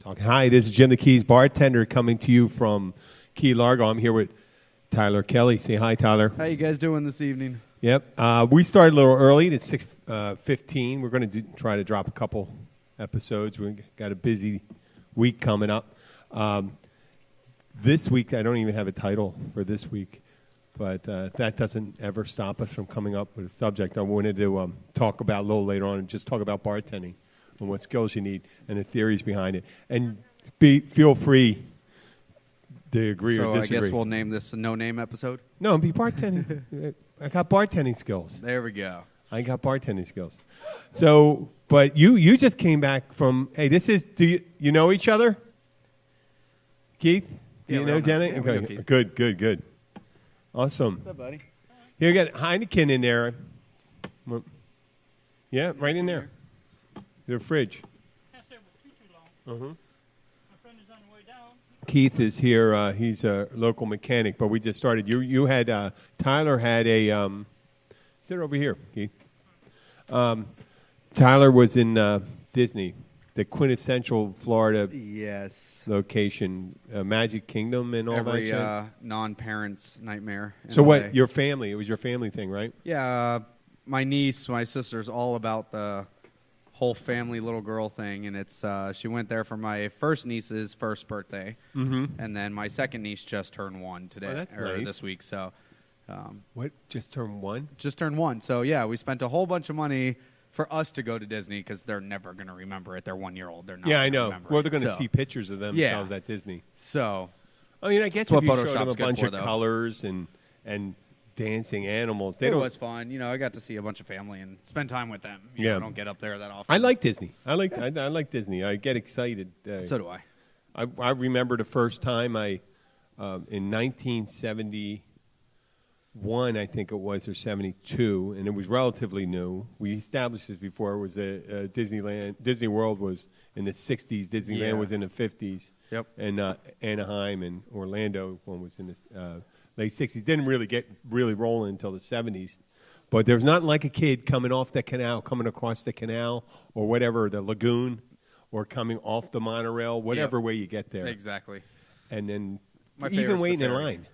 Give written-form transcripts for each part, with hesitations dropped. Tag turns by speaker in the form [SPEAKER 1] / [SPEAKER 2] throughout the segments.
[SPEAKER 1] Okay. Hi, this is Jim the Keys bartender coming to you from Key Largo. I'm here with Tyler Kelly. Say hi, Tyler.
[SPEAKER 2] How you guys doing this evening?
[SPEAKER 1] Yep. We started a little early. It's 6:15. We're going to try to drop a couple episodes. We've got a busy week coming up. This week, I don't even have a title for this week, but that doesn't ever stop us from coming up with a subject. I wanted to talk about a little later on and just talk about bartending and what skills you need and the theories behind it. And feel free to agree or disagree.
[SPEAKER 2] So I guess we'll name this a no-name episode?
[SPEAKER 1] No, be bartending. I got bartending skills.
[SPEAKER 2] There we go.
[SPEAKER 1] I got bartending skills. So, but you just came back from, hey, do you know each other? Keith? Do you know Jenny?
[SPEAKER 2] Yeah, we know Keith.
[SPEAKER 1] Good. Awesome.
[SPEAKER 2] What's up, buddy?
[SPEAKER 1] Here, we got Heineken in there. Yeah, right in there. The fridge.
[SPEAKER 3] Can't stay too long.
[SPEAKER 1] Uh-huh.
[SPEAKER 3] My friend is on the way down.
[SPEAKER 1] Keith is here. He's a local mechanic, but we just started. You had Tyler had a sit over here, Keith. Tyler was in Disney, the quintessential Florida location, Magic Kingdom and all
[SPEAKER 2] Every
[SPEAKER 1] that.
[SPEAKER 2] non-parent's nightmare.
[SPEAKER 1] So what? Your family? It was your family thing, right?
[SPEAKER 2] Yeah, my niece, my sister's all about the whole family little girl thing, and it's she went there for my first niece's first birthday, and then my second niece just turned 1 today,
[SPEAKER 1] that's nice.
[SPEAKER 2] this week. So,
[SPEAKER 1] What? Just turned 1?
[SPEAKER 2] just turned 1. So yeah, we spent a whole bunch of money for us to go to Disney because they're never going to remember it. They're 1-year-old. They're not.
[SPEAKER 1] Yeah, I
[SPEAKER 2] gonna
[SPEAKER 1] know.
[SPEAKER 2] remember
[SPEAKER 1] Well,
[SPEAKER 2] it.
[SPEAKER 1] they're going to
[SPEAKER 2] So-
[SPEAKER 1] see pictures of themselves at Disney.
[SPEAKER 2] So
[SPEAKER 1] I mean, I guess
[SPEAKER 2] That's
[SPEAKER 1] if
[SPEAKER 2] what
[SPEAKER 1] you showed them a
[SPEAKER 2] Photoshop's good
[SPEAKER 1] bunch
[SPEAKER 2] for,
[SPEAKER 1] of
[SPEAKER 2] though.
[SPEAKER 1] colors and dancing animals, they
[SPEAKER 2] it
[SPEAKER 1] don't.
[SPEAKER 2] was fun. You know, I got to see a bunch of family and spend time with them. You
[SPEAKER 1] Yeah.
[SPEAKER 2] know, I don't get up there that often.
[SPEAKER 1] I like Disney. I like Disney. I get excited.
[SPEAKER 2] So do I.
[SPEAKER 1] I remember the first time in 1971, I think it was, or 72, and it was relatively new. We established this before. It was a Disneyland. Disney World was in the 60s. Disneyland
[SPEAKER 2] Yeah.
[SPEAKER 1] was in the 50s.
[SPEAKER 2] Yep.
[SPEAKER 1] And Anaheim and Orlando one was in the late 60s. Didn't really get rolling until the 70s. But there was nothing like a kid coming off the canal, coming across the canal, or whatever, the lagoon, or coming off the monorail, whatever way you get there.
[SPEAKER 2] Exactly.
[SPEAKER 1] And then
[SPEAKER 2] My
[SPEAKER 1] even
[SPEAKER 2] favorite's the
[SPEAKER 1] waiting in
[SPEAKER 2] ferry.
[SPEAKER 1] line.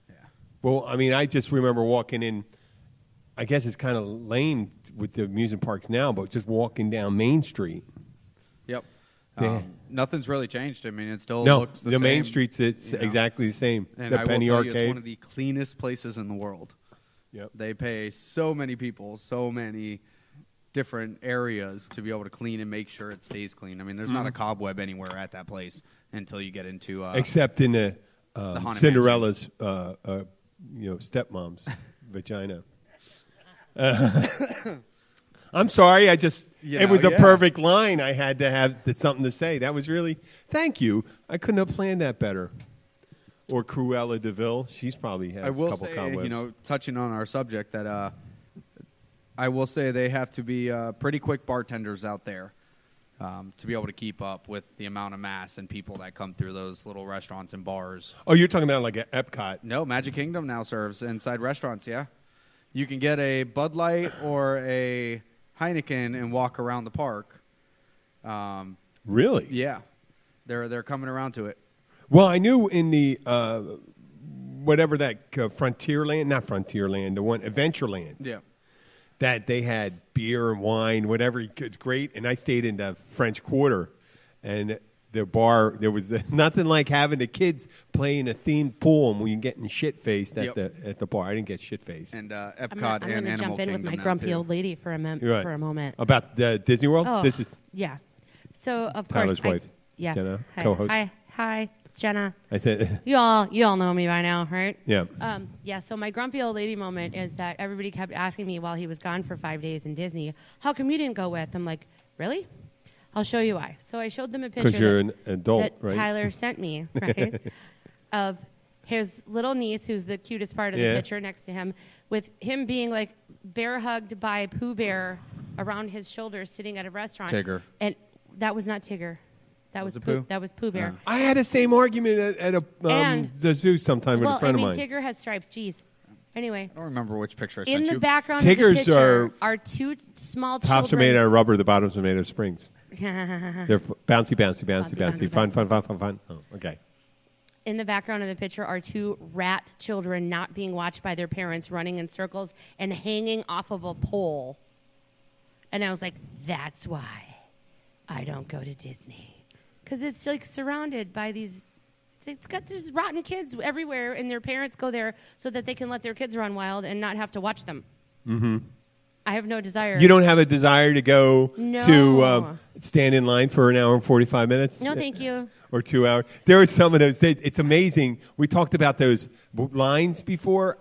[SPEAKER 2] Yeah.
[SPEAKER 1] Well, I mean, I just remember walking in. I guess it's kind of lame with the amusement parks now, but just walking down Main Street.
[SPEAKER 2] Yep.
[SPEAKER 1] Yeah.
[SPEAKER 2] Nothing's really changed. I mean, it still
[SPEAKER 1] No,
[SPEAKER 2] looks the
[SPEAKER 1] the
[SPEAKER 2] same.
[SPEAKER 1] Main Street's it's
[SPEAKER 2] you know.
[SPEAKER 1] exactly the same.
[SPEAKER 2] And
[SPEAKER 1] The
[SPEAKER 2] I
[SPEAKER 1] Penny
[SPEAKER 2] will tell you,
[SPEAKER 1] Arcade.
[SPEAKER 2] it's one of the cleanest places in the world.
[SPEAKER 1] Yep.
[SPEAKER 2] They pay so many people, so many different areas to be able to clean and make sure it stays clean. I mean, there's not a cobweb anywhere at that place until you get into
[SPEAKER 1] Except in the
[SPEAKER 2] Haunted
[SPEAKER 1] Cinderella's, stepmom's vagina. I'm sorry. It was a perfect line. I had to have something to say. That was really, thank you. I couldn't have planned that better. Or Cruella DeVille. She's probably has
[SPEAKER 2] I
[SPEAKER 1] a
[SPEAKER 2] will
[SPEAKER 1] couple
[SPEAKER 2] say,
[SPEAKER 1] cobwebs.
[SPEAKER 2] touching on our subject, that I will say they have to be pretty quick bartenders out there to be able to keep up with the amount of mass and people that come through those little restaurants and bars.
[SPEAKER 1] Oh, you're talking about like at Epcot.
[SPEAKER 2] No, Magic Kingdom now serves inside restaurants, yeah. You can get a Bud Light or a Heineken and walk around the park.
[SPEAKER 1] Really?
[SPEAKER 2] Yeah. They're coming around to it.
[SPEAKER 1] Well, I knew in the whatever that Frontierland, not Frontierland, the one Adventureland,
[SPEAKER 2] Yeah.
[SPEAKER 1] that they had beer and wine, whatever. It's great. And I stayed in the French Quarter, and the bar, there was nothing like having the kids playing a themed poem when you're getting shit faced at the bar. I didn't get shit faced.
[SPEAKER 2] And Epcot
[SPEAKER 4] I'm
[SPEAKER 2] and
[SPEAKER 4] going to
[SPEAKER 2] Animal
[SPEAKER 4] jump in
[SPEAKER 2] Kingdom
[SPEAKER 4] with my
[SPEAKER 2] now,
[SPEAKER 4] grumpy
[SPEAKER 2] too.
[SPEAKER 4] old lady for a moment.
[SPEAKER 1] About Disney World.
[SPEAKER 4] Oh,
[SPEAKER 1] This is
[SPEAKER 4] yeah. So of
[SPEAKER 1] Tyler's
[SPEAKER 4] course,
[SPEAKER 1] wife,
[SPEAKER 4] yeah,
[SPEAKER 1] Jenna,
[SPEAKER 4] hi,
[SPEAKER 1] co-host.
[SPEAKER 4] Hi, it's Jenna.
[SPEAKER 1] I said,
[SPEAKER 4] You all know me by now, right?
[SPEAKER 1] yeah.
[SPEAKER 4] Yeah. So my grumpy old lady moment is that everybody kept asking me while he was gone for 5 days in Disney, how come you didn't go with? I'm like, really? I'll show you why. So I showed them a picture
[SPEAKER 1] Because you're an adult,
[SPEAKER 4] that
[SPEAKER 1] right?
[SPEAKER 4] Tyler sent me, right? Of his little niece, who's the cutest part of the picture next to him, with him being like bear hugged by Pooh Bear around his shoulders, sitting at a restaurant.
[SPEAKER 2] Tigger.
[SPEAKER 4] And that was not Tigger. That was
[SPEAKER 2] it
[SPEAKER 4] Pooh.
[SPEAKER 2] Pooh?
[SPEAKER 4] That was Pooh Bear.
[SPEAKER 1] I had the same argument at
[SPEAKER 4] And-
[SPEAKER 1] the zoo sometime with
[SPEAKER 4] Well,
[SPEAKER 1] a friend
[SPEAKER 4] I mean,
[SPEAKER 1] of mine.
[SPEAKER 4] Tigger has stripes. Jeez. Anyway,
[SPEAKER 2] I don't remember which picture I
[SPEAKER 4] in
[SPEAKER 2] sent
[SPEAKER 4] the
[SPEAKER 2] you.
[SPEAKER 4] background
[SPEAKER 1] Tigers
[SPEAKER 4] of the picture are two small
[SPEAKER 1] Tops are
[SPEAKER 4] children.
[SPEAKER 1] made out of rubber. The bottoms are made out of springs.
[SPEAKER 4] Uh-huh.
[SPEAKER 1] They're bouncy. Fun.
[SPEAKER 4] Bouncy.
[SPEAKER 1] Oh, okay.
[SPEAKER 4] In the background of the picture are two rat children not being watched by their parents, running in circles and hanging off of a pole. And I was like, that's why I don't go to Disney. Because it's like surrounded by these, it's got these rotten kids everywhere, and their parents go there so that they can let their kids run wild and not have to watch them. Mm-hmm. I have no desire.
[SPEAKER 1] You don't have a desire to go
[SPEAKER 4] No.
[SPEAKER 1] to stand in line for an hour and 45 minutes?
[SPEAKER 4] No, thank you.
[SPEAKER 1] Or 2 hours. There were some of those days. It's amazing. We talked about those lines before.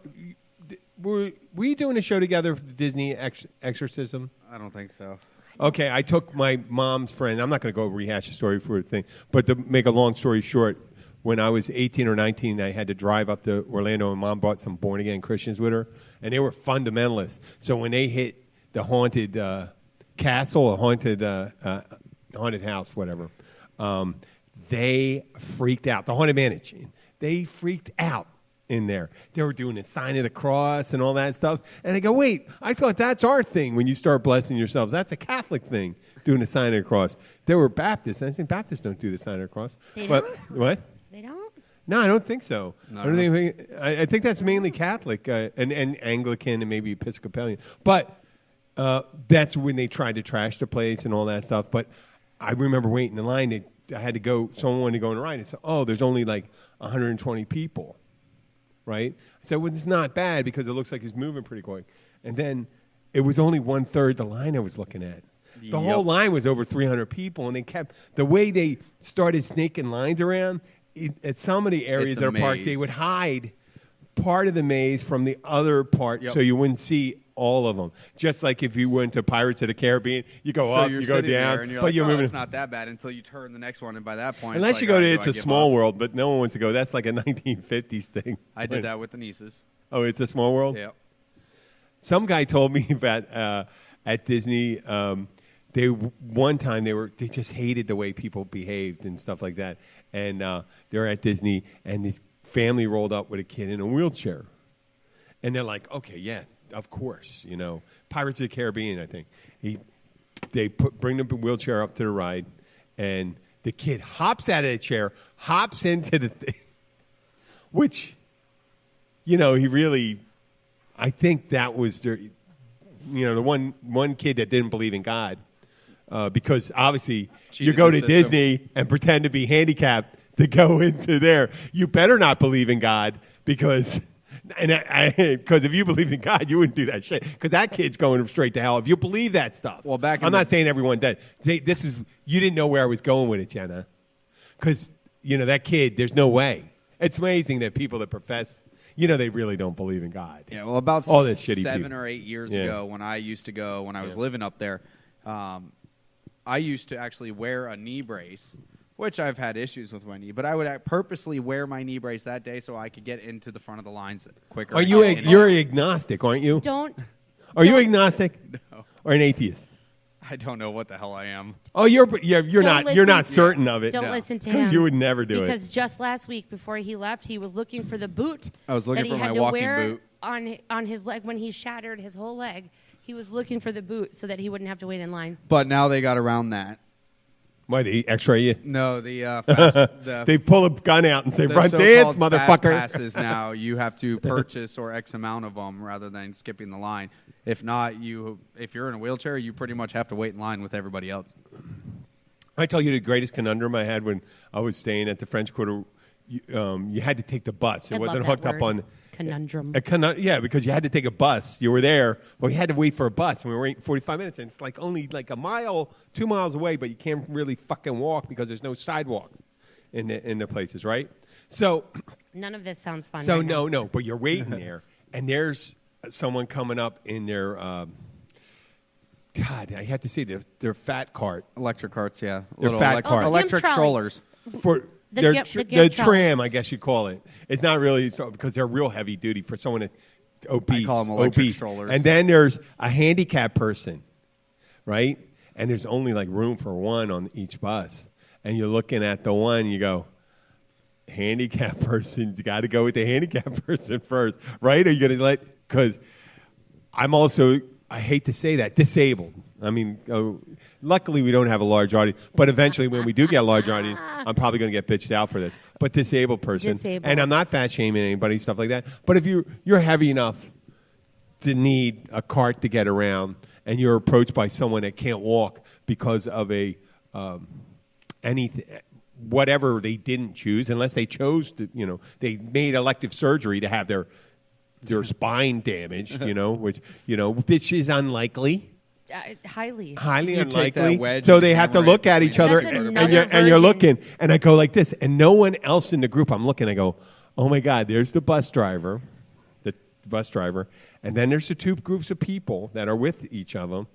[SPEAKER 1] Were you doing a show together for the Disney Exorcism?
[SPEAKER 2] I don't think so.
[SPEAKER 1] Okay, I took my mom's friend. I'm not going to go rehash the story for a thing, but to make a long story short, when I was 18 or 19, I had to drive up to Orlando, and Mom brought some born-again Christians with her, and they were fundamentalists. So when they hit the haunted castle, or haunted house, whatever, they freaked out. The Haunted Mansion. They freaked out in there. They were doing a sign of the cross and all that stuff. And I go, wait, I thought that's our thing when you start blessing yourselves. That's a Catholic thing, doing the sign of the cross. They were Baptists, and I think Baptists don't do the sign of the cross.
[SPEAKER 4] They
[SPEAKER 1] but,
[SPEAKER 4] don't?
[SPEAKER 1] What?
[SPEAKER 4] They don't?
[SPEAKER 1] No, I don't think so.
[SPEAKER 2] No,
[SPEAKER 1] I don't think. I think that's mainly Catholic and Anglican and maybe Episcopalian. But that's when they tried to trash the place and all that stuff. But I remember waiting in line. I had to go. Someone wanted to go in the ride. And said, "Oh, there's only like 120 people." Right? I said, "Well, it's not bad because it looks like he's moving pretty quick." And then it was only 1/3 the line I was looking at. The whole line was over 300 people, and they kept the way they started snaking lines around. At some of the areas
[SPEAKER 2] It's a
[SPEAKER 1] of the park,
[SPEAKER 2] maze.
[SPEAKER 1] they would hide part of the maze from the other part,
[SPEAKER 2] Yep.
[SPEAKER 1] so you wouldn't see all of them. Just like if you went to Pirates of the Caribbean, you go
[SPEAKER 2] So
[SPEAKER 1] up,
[SPEAKER 2] you're
[SPEAKER 1] you go
[SPEAKER 2] sitting
[SPEAKER 1] down,
[SPEAKER 2] there and you're
[SPEAKER 1] but
[SPEAKER 2] like,
[SPEAKER 1] you're
[SPEAKER 2] oh,
[SPEAKER 1] moving.
[SPEAKER 2] it's not that bad until you turn the next one, and by that point,
[SPEAKER 1] Unless
[SPEAKER 2] it's
[SPEAKER 1] you
[SPEAKER 2] like,
[SPEAKER 1] go
[SPEAKER 2] all
[SPEAKER 1] to
[SPEAKER 2] right,
[SPEAKER 1] It's
[SPEAKER 2] do I
[SPEAKER 1] a
[SPEAKER 2] give
[SPEAKER 1] Small
[SPEAKER 2] up?
[SPEAKER 1] World, but no one wants to go. That's like a 1950s thing.
[SPEAKER 2] I did that with the nieces.
[SPEAKER 1] Oh, It's a Small World?
[SPEAKER 2] Yeah.
[SPEAKER 1] Some guy told me about at Disney. One time they just hated the way people behaved and stuff like that. And they're at Disney, and this family rolled up with a kid in a wheelchair, and they're like, "Okay, yeah, of course, Pirates of the Caribbean." I think they bring the wheelchair up to the ride, and the kid hops out of the chair, hops into the thing, which, he really. I think that was the one kid that didn't believe in God, because obviously you
[SPEAKER 2] Cheated
[SPEAKER 1] go
[SPEAKER 2] the
[SPEAKER 1] to
[SPEAKER 2] system.
[SPEAKER 1] Disney and pretend to be handicapped to go into there. You better not believe in God because if you believed in God, you wouldn't do that shit. Because that kid's going straight to hell if you believe that stuff.
[SPEAKER 2] Well, back in
[SPEAKER 1] I'm
[SPEAKER 2] the-
[SPEAKER 1] not saying everyone does. You didn't know where I was going with it, Jenna, because that kid. There's no way. It's amazing that people that profess. They really don't believe in God.
[SPEAKER 2] Yeah, well, about
[SPEAKER 1] All that shitty
[SPEAKER 2] 7
[SPEAKER 1] people.
[SPEAKER 2] or 8 years
[SPEAKER 1] Yeah.
[SPEAKER 2] ago, when I used to go, when I was living up there, I used to actually wear a knee brace, which I've had issues with my knee, but I would purposely wear my knee brace that day so I could get into the front of the lines quicker.
[SPEAKER 1] Are you?
[SPEAKER 2] And-
[SPEAKER 1] You're agnostic, aren't you?
[SPEAKER 4] Don't.
[SPEAKER 1] Are you agnostic?
[SPEAKER 2] No.
[SPEAKER 1] Or an atheist?
[SPEAKER 2] I don't know what the hell I am.
[SPEAKER 1] Oh, you're
[SPEAKER 4] Don't
[SPEAKER 1] not. You're not
[SPEAKER 4] listen-
[SPEAKER 1] certain of it.
[SPEAKER 4] Don't
[SPEAKER 2] No.
[SPEAKER 4] listen to
[SPEAKER 1] Because
[SPEAKER 4] him.
[SPEAKER 1] you would never do it.
[SPEAKER 4] Because just last week, before he left, he was looking for the boot.
[SPEAKER 2] I was looking
[SPEAKER 4] that
[SPEAKER 2] for
[SPEAKER 4] he
[SPEAKER 2] my
[SPEAKER 4] had to
[SPEAKER 2] walking
[SPEAKER 4] wear
[SPEAKER 2] boot.
[SPEAKER 4] on his leg when he shattered his whole leg. He was looking for the boot so that he wouldn't have to wait in line.
[SPEAKER 2] But now they got around that.
[SPEAKER 1] Why they X-ray you?
[SPEAKER 2] No, the
[SPEAKER 1] They pull a gun out and say,
[SPEAKER 2] the
[SPEAKER 1] "Run
[SPEAKER 2] so-called
[SPEAKER 1] dance,
[SPEAKER 2] fast
[SPEAKER 1] motherfucker!"
[SPEAKER 2] passes now you have to purchase or X amount of them rather than skipping the line. If not, if you're in a wheelchair, you pretty much have to wait in line with everybody else.
[SPEAKER 1] I tell you the greatest conundrum I had when I was staying at the French Quarter. You had to take the bus. It
[SPEAKER 4] I love
[SPEAKER 1] wasn't
[SPEAKER 4] that
[SPEAKER 1] hooked up
[SPEAKER 4] word.
[SPEAKER 1] on
[SPEAKER 4] Conundrum.
[SPEAKER 1] yeah, because you had to take a bus. You were there, but you had to wait for a bus, and we were waiting 45 minutes, and it's like only like a mile, 2 miles away, but you can't really fucking walk because there's no sidewalks in the places, right? So,
[SPEAKER 4] None of this sounds fun.
[SPEAKER 1] so
[SPEAKER 4] right now.
[SPEAKER 1] no, but you're waiting there, and there's someone coming up in their God, I have to say their fat cart
[SPEAKER 2] Electric carts, yeah.
[SPEAKER 1] They're fat cars.
[SPEAKER 4] Oh, the
[SPEAKER 2] electric
[SPEAKER 4] gimp trolley.
[SPEAKER 2] strollers.
[SPEAKER 1] for
[SPEAKER 4] The
[SPEAKER 1] their
[SPEAKER 4] gimp-
[SPEAKER 1] tr-
[SPEAKER 4] the
[SPEAKER 1] the
[SPEAKER 4] gimp trolley.
[SPEAKER 1] tram, I guess you call it. It's not really because they're real heavy duty for someone that obese.
[SPEAKER 2] I call them electric
[SPEAKER 1] obese.
[SPEAKER 2] strollers.
[SPEAKER 1] And then there's a handicapped person, right? And there's only like room for one on each bus. And you're looking at the one, you go, handicapped person's got to go with the handicapped person first, right? Are you going to let? Because I'm also, I hate to say that, disabled. I mean, luckily we don't have a large audience, but eventually when we do get a large audience, I'm probably going to get bitched out for this. But disabled person,
[SPEAKER 4] Disabled.
[SPEAKER 1] and I'm not fat shaming anybody, stuff like that. But if you're heavy enough to need a cart to get around, and you're approached by someone that can't walk because of a anything, whatever they didn't choose, unless they chose to, they made elective surgery to have their spine damaged, which is unlikely.
[SPEAKER 4] Highly.
[SPEAKER 1] Highly
[SPEAKER 2] You take that
[SPEAKER 1] unlikely.
[SPEAKER 2] wedge
[SPEAKER 1] So
[SPEAKER 2] and
[SPEAKER 1] they have to
[SPEAKER 2] hammer it
[SPEAKER 1] look at
[SPEAKER 2] between
[SPEAKER 1] each other,
[SPEAKER 4] That's
[SPEAKER 1] and
[SPEAKER 4] another
[SPEAKER 1] you're
[SPEAKER 4] version.
[SPEAKER 1] looking, and I go like this, and no one else in the group. I'm looking. I go, oh my God, there's the bus driver, and then there's the two groups of people that are with each of them,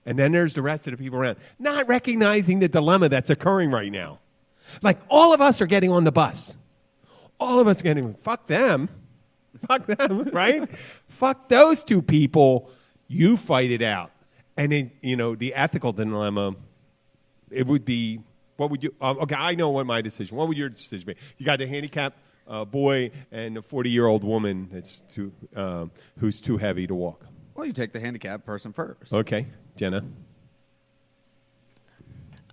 [SPEAKER 1] and then there's the rest of the people around, not recognizing the dilemma that's occurring right now. Like all of us are getting on the bus. All of us are getting. Fuck them, right? Fuck those two people. You fight it out. And then, the ethical dilemma, it would be, what would you, okay, I know what my decision, what would your decision be? You got the handicapped boy and the 40-year-old woman who's too heavy to walk.
[SPEAKER 2] Well, you take the handicapped person first.
[SPEAKER 1] Okay, Jenna.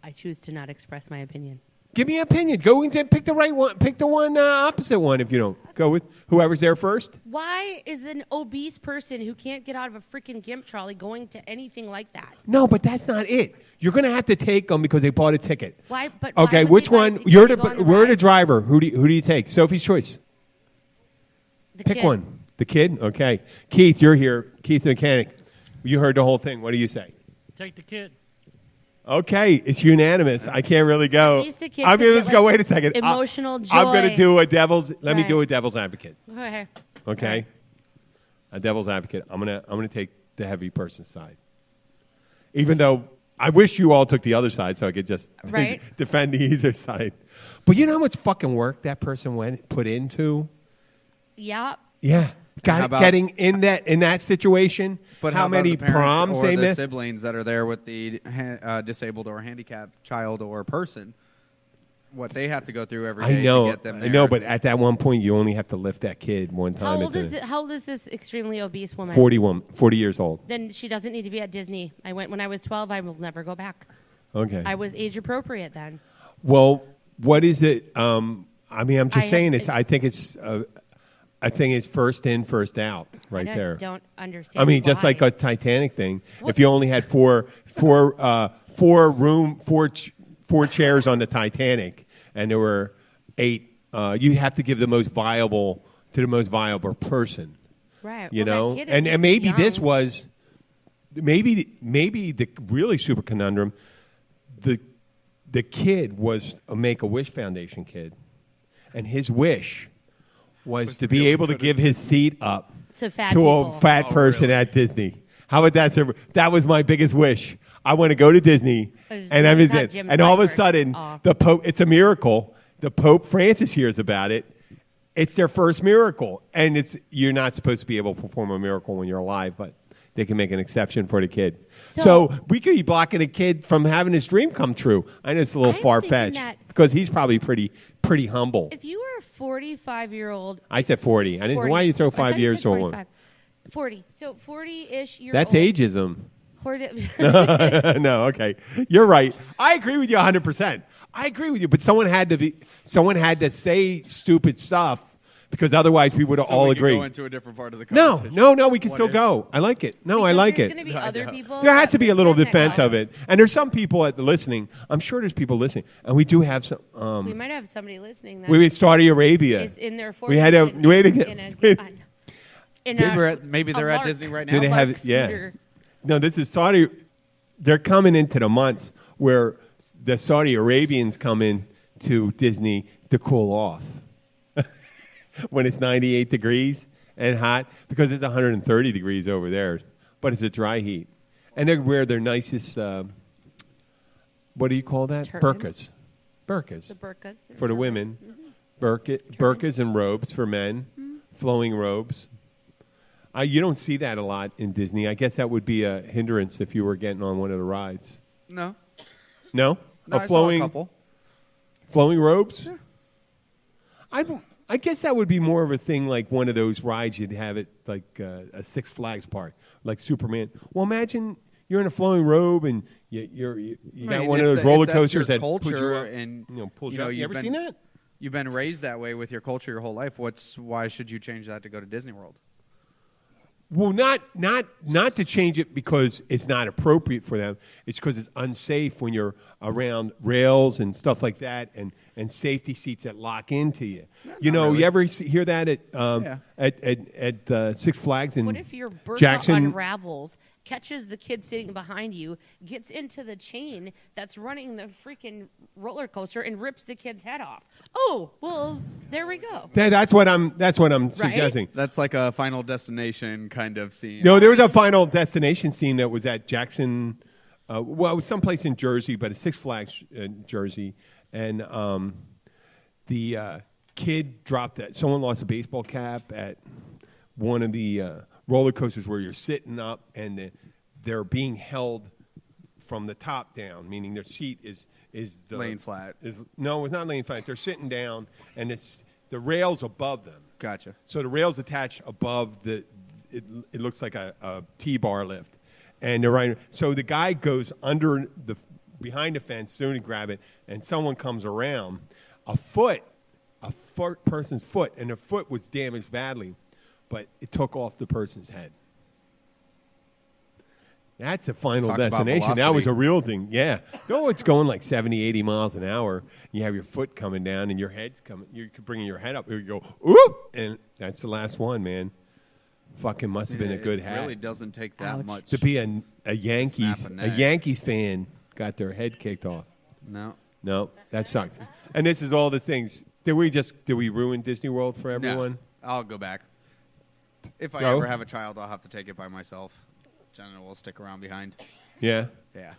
[SPEAKER 4] I choose to not express my opinion.
[SPEAKER 1] Give me an opinion. Go and pick the right one. Pick the one opposite one if you don't. Go with whoever's there first.
[SPEAKER 4] Why is an obese person who can't get out of a freaking gimp trolley going to anything like that?
[SPEAKER 1] No, but that's not it. You're going to have to take them because they bought a ticket.
[SPEAKER 4] Why? But
[SPEAKER 1] Okay,
[SPEAKER 4] why would
[SPEAKER 1] which
[SPEAKER 4] they buy a
[SPEAKER 1] one?
[SPEAKER 4] ticket
[SPEAKER 1] You're
[SPEAKER 4] to go on
[SPEAKER 1] we're the
[SPEAKER 4] ride?
[SPEAKER 1] driver. Who do you take? Sophie's choice.
[SPEAKER 4] The
[SPEAKER 1] Pick
[SPEAKER 4] kid.
[SPEAKER 1] one. The kid? Okay. Keith, you're here. Keith the mechanic. You heard the whole thing. What do you say?
[SPEAKER 3] Take the kid.
[SPEAKER 1] Okay. It's unanimous. I can't really go.
[SPEAKER 4] At least the kid
[SPEAKER 1] I'm
[SPEAKER 4] could
[SPEAKER 1] going
[SPEAKER 4] get,
[SPEAKER 1] to go.
[SPEAKER 4] like,
[SPEAKER 1] Wait a second.
[SPEAKER 4] emotional
[SPEAKER 1] I'm going to
[SPEAKER 4] joy.
[SPEAKER 1] do a devil's. Let me
[SPEAKER 4] Right.
[SPEAKER 1] do a devil's advocate.
[SPEAKER 4] Okay.
[SPEAKER 1] Okay. A devil's advocate. I'm gonna take the heavy person's side. Even though I wish you all took the other side so I could just
[SPEAKER 4] Right.
[SPEAKER 1] defend the easier side. But you know how much fucking work that person put into?
[SPEAKER 4] Yeah.
[SPEAKER 1] Yeah.
[SPEAKER 2] How about-
[SPEAKER 1] Getting in that situation.
[SPEAKER 2] But
[SPEAKER 1] how
[SPEAKER 2] how about
[SPEAKER 1] many
[SPEAKER 2] the parents
[SPEAKER 1] proms
[SPEAKER 2] or
[SPEAKER 1] they
[SPEAKER 2] the
[SPEAKER 1] missed?
[SPEAKER 2] siblings that are there with the disabled or handicapped child or person? What they have to go through every day
[SPEAKER 1] I know.
[SPEAKER 2] to get them there.
[SPEAKER 1] I know, but
[SPEAKER 2] It's-
[SPEAKER 1] at that one point, you only have to lift that kid one time.
[SPEAKER 4] How old is this extremely obese woman?
[SPEAKER 1] 40 years old.
[SPEAKER 4] Then she doesn't need to be at Disney. I went when I was 12. I will never go back.
[SPEAKER 1] Okay.
[SPEAKER 4] I was age appropriate then.
[SPEAKER 1] Well, what is it? I mean, I'm just
[SPEAKER 4] I
[SPEAKER 1] saying
[SPEAKER 4] have-
[SPEAKER 1] it's. I think it's first in, first out, right
[SPEAKER 4] I
[SPEAKER 1] there.
[SPEAKER 4] don't understand.
[SPEAKER 1] I mean, just
[SPEAKER 4] why.
[SPEAKER 1] like a Titanic thing.
[SPEAKER 4] What?
[SPEAKER 1] If you only had four chairs on the Titanic, and there were 8, you have to give the most viable to the most viable person.
[SPEAKER 4] Right.
[SPEAKER 1] You
[SPEAKER 4] Well,
[SPEAKER 1] know,
[SPEAKER 4] that kid at least
[SPEAKER 1] and
[SPEAKER 4] is
[SPEAKER 1] maybe this
[SPEAKER 4] young.
[SPEAKER 1] was maybe the really super conundrum. The kid was a Make-A-Wish Foundation kid, and his wish was to be able to give his seat up
[SPEAKER 4] To fat
[SPEAKER 1] to
[SPEAKER 4] people.
[SPEAKER 1] a fat person at Disney. How about that? Sir? That was my biggest wish. I want to go to Disney,
[SPEAKER 4] This
[SPEAKER 1] and
[SPEAKER 4] is not Jim
[SPEAKER 1] and all of a
[SPEAKER 4] Clyburn.
[SPEAKER 1] sudden,
[SPEAKER 4] Aw.
[SPEAKER 1] the Pope. It's a miracle. The Pope Francis hears about it. It's their first miracle, and you're not supposed to be able to perform a miracle when you're alive, but they can make an exception for the kid. So we could be blocking a kid from having his dream come true. I know it's a little
[SPEAKER 4] I'm
[SPEAKER 1] far
[SPEAKER 4] thinking
[SPEAKER 1] fetched
[SPEAKER 4] that-
[SPEAKER 1] because he's probably pretty humble.
[SPEAKER 4] If you were a 45-year-old,
[SPEAKER 1] I said 40. I didn't. Why you throw 5 years to a woman?
[SPEAKER 4] 40. So 40-ish year
[SPEAKER 1] That's
[SPEAKER 4] old.
[SPEAKER 1] ageism.
[SPEAKER 4] Horde-
[SPEAKER 1] No, okay. You're right. I agree with you 100%. I agree with you, but someone had to say stupid stuff because otherwise we would have
[SPEAKER 2] so
[SPEAKER 1] all
[SPEAKER 2] we could
[SPEAKER 1] agreed.
[SPEAKER 2] go into a different part of the
[SPEAKER 1] No,
[SPEAKER 2] conversation.
[SPEAKER 1] we can
[SPEAKER 2] What
[SPEAKER 1] still
[SPEAKER 2] if?
[SPEAKER 1] go. I like it. No, I
[SPEAKER 4] Because
[SPEAKER 1] like
[SPEAKER 4] there's
[SPEAKER 1] it.
[SPEAKER 4] going to be other people.
[SPEAKER 1] There has
[SPEAKER 4] that
[SPEAKER 1] to be a little
[SPEAKER 4] listen that
[SPEAKER 1] defense
[SPEAKER 4] go,
[SPEAKER 1] of it. And there's some people listening. I'm sure there's people listening. And we do have some.
[SPEAKER 4] We might have somebody listening that
[SPEAKER 1] We Saudi Arabia.
[SPEAKER 4] is in their 40s.
[SPEAKER 1] We had a
[SPEAKER 4] in
[SPEAKER 1] wait
[SPEAKER 4] a-
[SPEAKER 1] again.
[SPEAKER 4] in
[SPEAKER 2] Maybe they're at
[SPEAKER 4] lark.
[SPEAKER 2] Disney right
[SPEAKER 1] Do
[SPEAKER 2] now.
[SPEAKER 1] they
[SPEAKER 4] A
[SPEAKER 1] have?
[SPEAKER 4] lark
[SPEAKER 1] Yeah.
[SPEAKER 4] scooter.
[SPEAKER 1] No, this is Saudi. They're coming into the months where the Saudi Arabians come in to Disney to cool off when it's 98 degrees and hot because it's 130 degrees over there, but it's a dry heat, and they wear their nicest. What do you call that?
[SPEAKER 4] Turban?
[SPEAKER 1] Burqas.
[SPEAKER 4] The
[SPEAKER 1] Burqas
[SPEAKER 4] burqas.
[SPEAKER 1] for the women. Burqas and robes for men. Flowing robes. You don't see that a lot in Disney. I guess that would be a hindrance if you were getting on one of the rides.
[SPEAKER 2] No.
[SPEAKER 1] No?
[SPEAKER 2] No, I saw a couple.
[SPEAKER 1] Flowing robes? I guess that would be more of a thing like one of those rides you'd have at like a Six Flags park, like Superman. Well, imagine you're in a flowing robe and you got one of those roller coasters that puts you up,
[SPEAKER 2] and
[SPEAKER 1] pulls you up. You ever seen that?
[SPEAKER 2] You've been raised that way with your culture your whole life. Why should you change that to go to Disney World?
[SPEAKER 1] Well, not to change it because it's not appropriate for them. It's because it's unsafe when you're around rails and stuff like that, and safety seats that lock into you. You know,
[SPEAKER 2] really.
[SPEAKER 1] you ever hear that at Six Flags in
[SPEAKER 4] What if your burqa
[SPEAKER 1] Jackson?
[SPEAKER 4] unravels, catches the kid sitting behind you, gets into the chain that's running the freaking roller coaster, and rips the kid's head off? Oh, well, there we go.
[SPEAKER 1] That's what I'm suggesting.
[SPEAKER 2] That's like a Final Destination kind of scene.
[SPEAKER 1] No, there was a Final Destination scene that was at Jackson. Well, it was someplace in Jersey, but a Six Flags in Jersey, and the kid dropped that. Someone lost a baseball cap at one of the roller coasters where you're sitting up and they're being held from the top down, meaning their seat is the
[SPEAKER 2] Laying flat.
[SPEAKER 1] No, it's not laying flat. They're sitting down, and it's the rails above them.
[SPEAKER 2] Gotcha.
[SPEAKER 1] So the rails attached above it looks like a T-bar lift, and they're right. So the guy goes behind the fence, soon to grab it, and someone comes around. A person's foot, and their foot was damaged badly, but it took off the person's head. That's a Final
[SPEAKER 2] Talk about
[SPEAKER 1] Destination. That was
[SPEAKER 2] velocity.
[SPEAKER 1] a real thing. Yeah. No, it's going like 70, 80 miles an hour. You have your foot coming down and your head's coming. You're bringing your head up. You go, oop! And that's the last one, man. Fucking must have been a good
[SPEAKER 2] It
[SPEAKER 1] hat.
[SPEAKER 2] really doesn't take that
[SPEAKER 4] Ouch.
[SPEAKER 2] much.
[SPEAKER 1] To be a Yankees
[SPEAKER 2] snap a neck.
[SPEAKER 1] Yankees fan got their head kicked off.
[SPEAKER 2] No.
[SPEAKER 1] That sucks. And this is all the things. Did we ruin Disney World for everyone?
[SPEAKER 2] No. I'll go back. If I
[SPEAKER 1] Go.
[SPEAKER 2] ever have a child, I'll have to take it by myself. Jenna will stick around behind.
[SPEAKER 1] Yeah.
[SPEAKER 2] Yeah.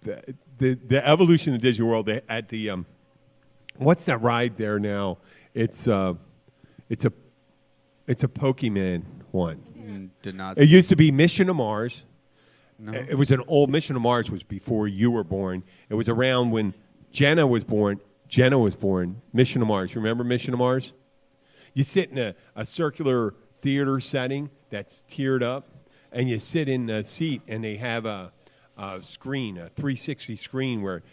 [SPEAKER 1] The evolution of Disney World at the what's that ride there now? It's a Pokemon one.
[SPEAKER 2] Did not.
[SPEAKER 1] It used to be Mission to Mars.
[SPEAKER 2] No.
[SPEAKER 1] It was an old Mission to Mars was before you were born. It was around when Jenna was born. Mission to Mars. Remember Mission to Mars? You sit in a circular theater setting that's tiered up, and you sit in a seat, and they have a screen, a 360 screen where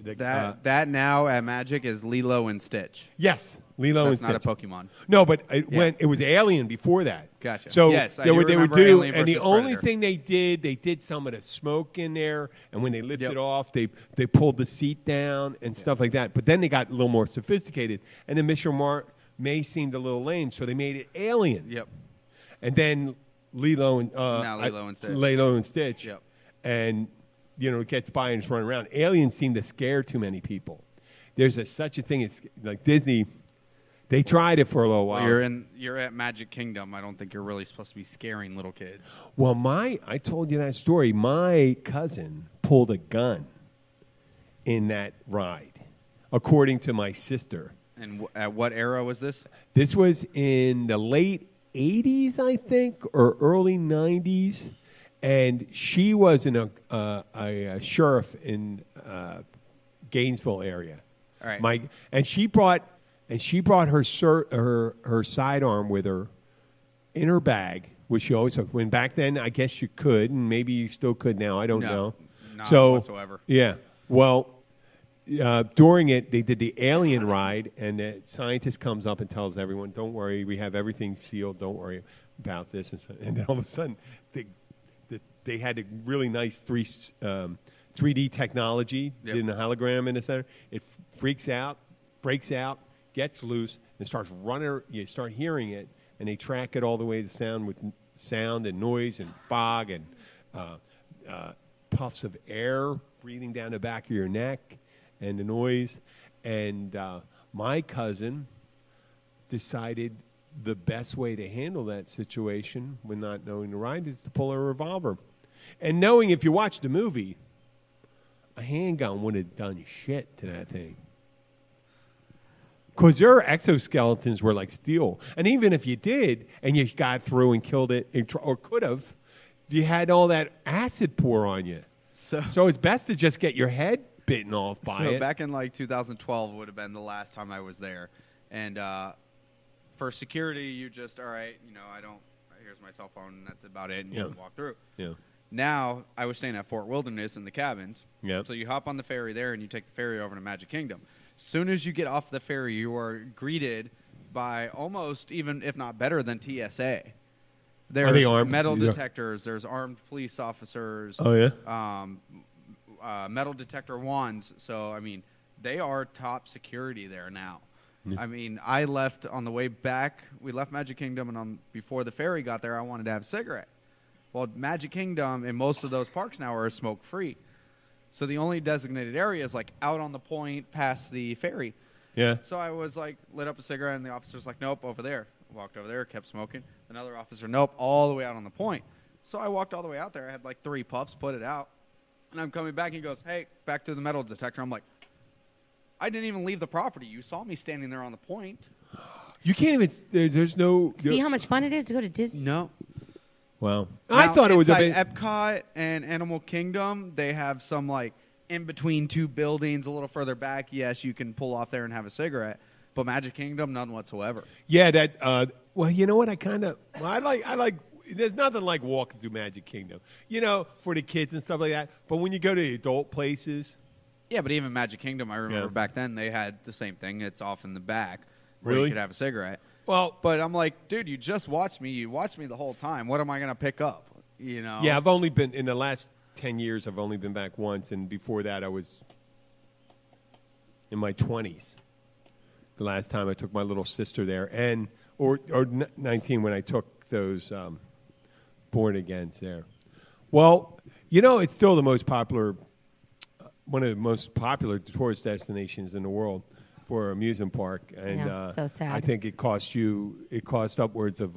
[SPEAKER 2] that now at Magic is Lilo and Stitch.
[SPEAKER 1] yes, Lilo
[SPEAKER 2] That's
[SPEAKER 1] and
[SPEAKER 2] not
[SPEAKER 1] Stitch.
[SPEAKER 2] a Pokemon.
[SPEAKER 1] No, but it was Alien before that.
[SPEAKER 2] Gotcha.
[SPEAKER 1] So
[SPEAKER 2] Yes, I
[SPEAKER 1] they
[SPEAKER 2] do
[SPEAKER 1] would
[SPEAKER 2] remember
[SPEAKER 1] do,
[SPEAKER 2] Alien
[SPEAKER 1] and the
[SPEAKER 2] versus
[SPEAKER 1] only
[SPEAKER 2] Predator.
[SPEAKER 1] thing they did some of the smoke in there, and when they lifted
[SPEAKER 2] Yep.
[SPEAKER 1] off, they pulled the seat down and stuff like that. But then they got a little more sophisticated, and then Mission Mars may seemed a little lame, so they made it Alien.
[SPEAKER 2] Yep.
[SPEAKER 1] And then Lilo and
[SPEAKER 2] Now Lilo and Stitch.
[SPEAKER 1] Lilo and Stitch.
[SPEAKER 2] Yep.
[SPEAKER 1] And it gets by and it's running around. Aliens seem to scare too many people. There's such a thing as like Disney. They tried it for a little while.
[SPEAKER 2] Well, you're at Magic Kingdom. I don't think you're really supposed to be scaring little kids.
[SPEAKER 1] Well, I told you that story. My cousin pulled a gun in that ride, according to my sister.
[SPEAKER 2] And at what era was this?
[SPEAKER 1] This was in the late 80s, I think, or early 90s. And she was a sheriff in Gainesville area.
[SPEAKER 2] All right.
[SPEAKER 1] And she brought her sidearm with her in her bag, which she always took. When back then, I guess you could, and maybe you still could now. I don't know.
[SPEAKER 2] Not
[SPEAKER 1] So
[SPEAKER 2] whatsoever.
[SPEAKER 1] yeah. Well, during it, they did the Alien ride, and the scientist comes up and tells everyone, "Don't worry, we have everything sealed. Don't worry about this." And then all of a sudden, they had a really nice 3D technology,
[SPEAKER 2] Yep.
[SPEAKER 1] did a hologram in the center. It freaks out, breaks out, gets loose, and starts running. You start hearing it, and they track it all the way to sound with sound and noise and fog and puffs of air breathing down the back of your neck and the noise. And my cousin decided the best way to handle that situation when not knowing the ride is to pull a revolver. And knowing if you watch the movie, a handgun would have done shit to that thing. Because their exoskeletons were like steel. And even if you did, and you got through and killed it, or could have, you had all that acid pour on you.
[SPEAKER 2] So
[SPEAKER 1] So it's best to just get your head bitten off by
[SPEAKER 2] So
[SPEAKER 1] it.
[SPEAKER 2] back in like 2012 would have been the last time I was there, and for security, you just all right. Here's my cell phone, and that's about it. And
[SPEAKER 1] Yeah.
[SPEAKER 2] you walk through.
[SPEAKER 1] Yeah.
[SPEAKER 2] Now I was staying at Fort Wilderness in the cabins.
[SPEAKER 1] Yep.
[SPEAKER 2] So you hop on the ferry there, and you take the ferry over to Magic Kingdom. Soon as you get off the ferry, you are greeted by almost even, if not better than TSA. There's
[SPEAKER 1] Are they armed?
[SPEAKER 2] metal
[SPEAKER 1] Yeah.
[SPEAKER 2] detectors. There's armed police officers.
[SPEAKER 1] Oh, yeah?
[SPEAKER 2] Metal detector wands. So, I mean, they are top security there now. I mean, I left on the way back. We left Magic Kingdom, and before the ferry got there, I wanted to have a cigarette. Well, Magic Kingdom and most of those parks now are smoke-free. So the only designated area is, like, out on the point past the ferry.
[SPEAKER 1] Yeah.
[SPEAKER 2] So I was, like, lit up a cigarette, and the officer's like, nope, over there. Walked over there, kept smoking. Another officer, nope, all the way out on the point. So I walked all the way out there. I had, like, 3 puffs, put it out. And I'm coming back, and he goes, hey, back to the metal detector. I'm like, I didn't even leave the property. You saw me standing there on the point.
[SPEAKER 1] You can't even. There's no.
[SPEAKER 4] See how much fun it is to go to Disney?
[SPEAKER 2] No.
[SPEAKER 1] Wow. I thought it was a bit.
[SPEAKER 2] Epcot and Animal Kingdom, they have some, like, in between 2 buildings a little further back. Yes, you can pull off there and have a cigarette. But Magic Kingdom, none whatsoever.
[SPEAKER 1] Yeah, that. Well, you know what? I like. There's nothing like walking through Magic Kingdom, for the kids and stuff like that. But when you go to the adult places,
[SPEAKER 2] Yeah, but even Magic Kingdom, I remember
[SPEAKER 1] Yeah.
[SPEAKER 2] back then they had the same thing. It's off in the back where
[SPEAKER 1] Really?
[SPEAKER 2] you could have a cigarette.
[SPEAKER 1] well,
[SPEAKER 2] But I'm like, dude, you just watched me. You watched me the whole time. What am I going to pick up?
[SPEAKER 1] yeah, I've only been in the last 10 years. I've only been back once, and before that, I was in my 20s. The last time I took my little sister there, or 19 when I took those born agains there. Well, it's still the most popular, one of the most popular tourist destinations in the world for an amusement park, and
[SPEAKER 4] Yeah, so sad.
[SPEAKER 1] I think it cost upwards of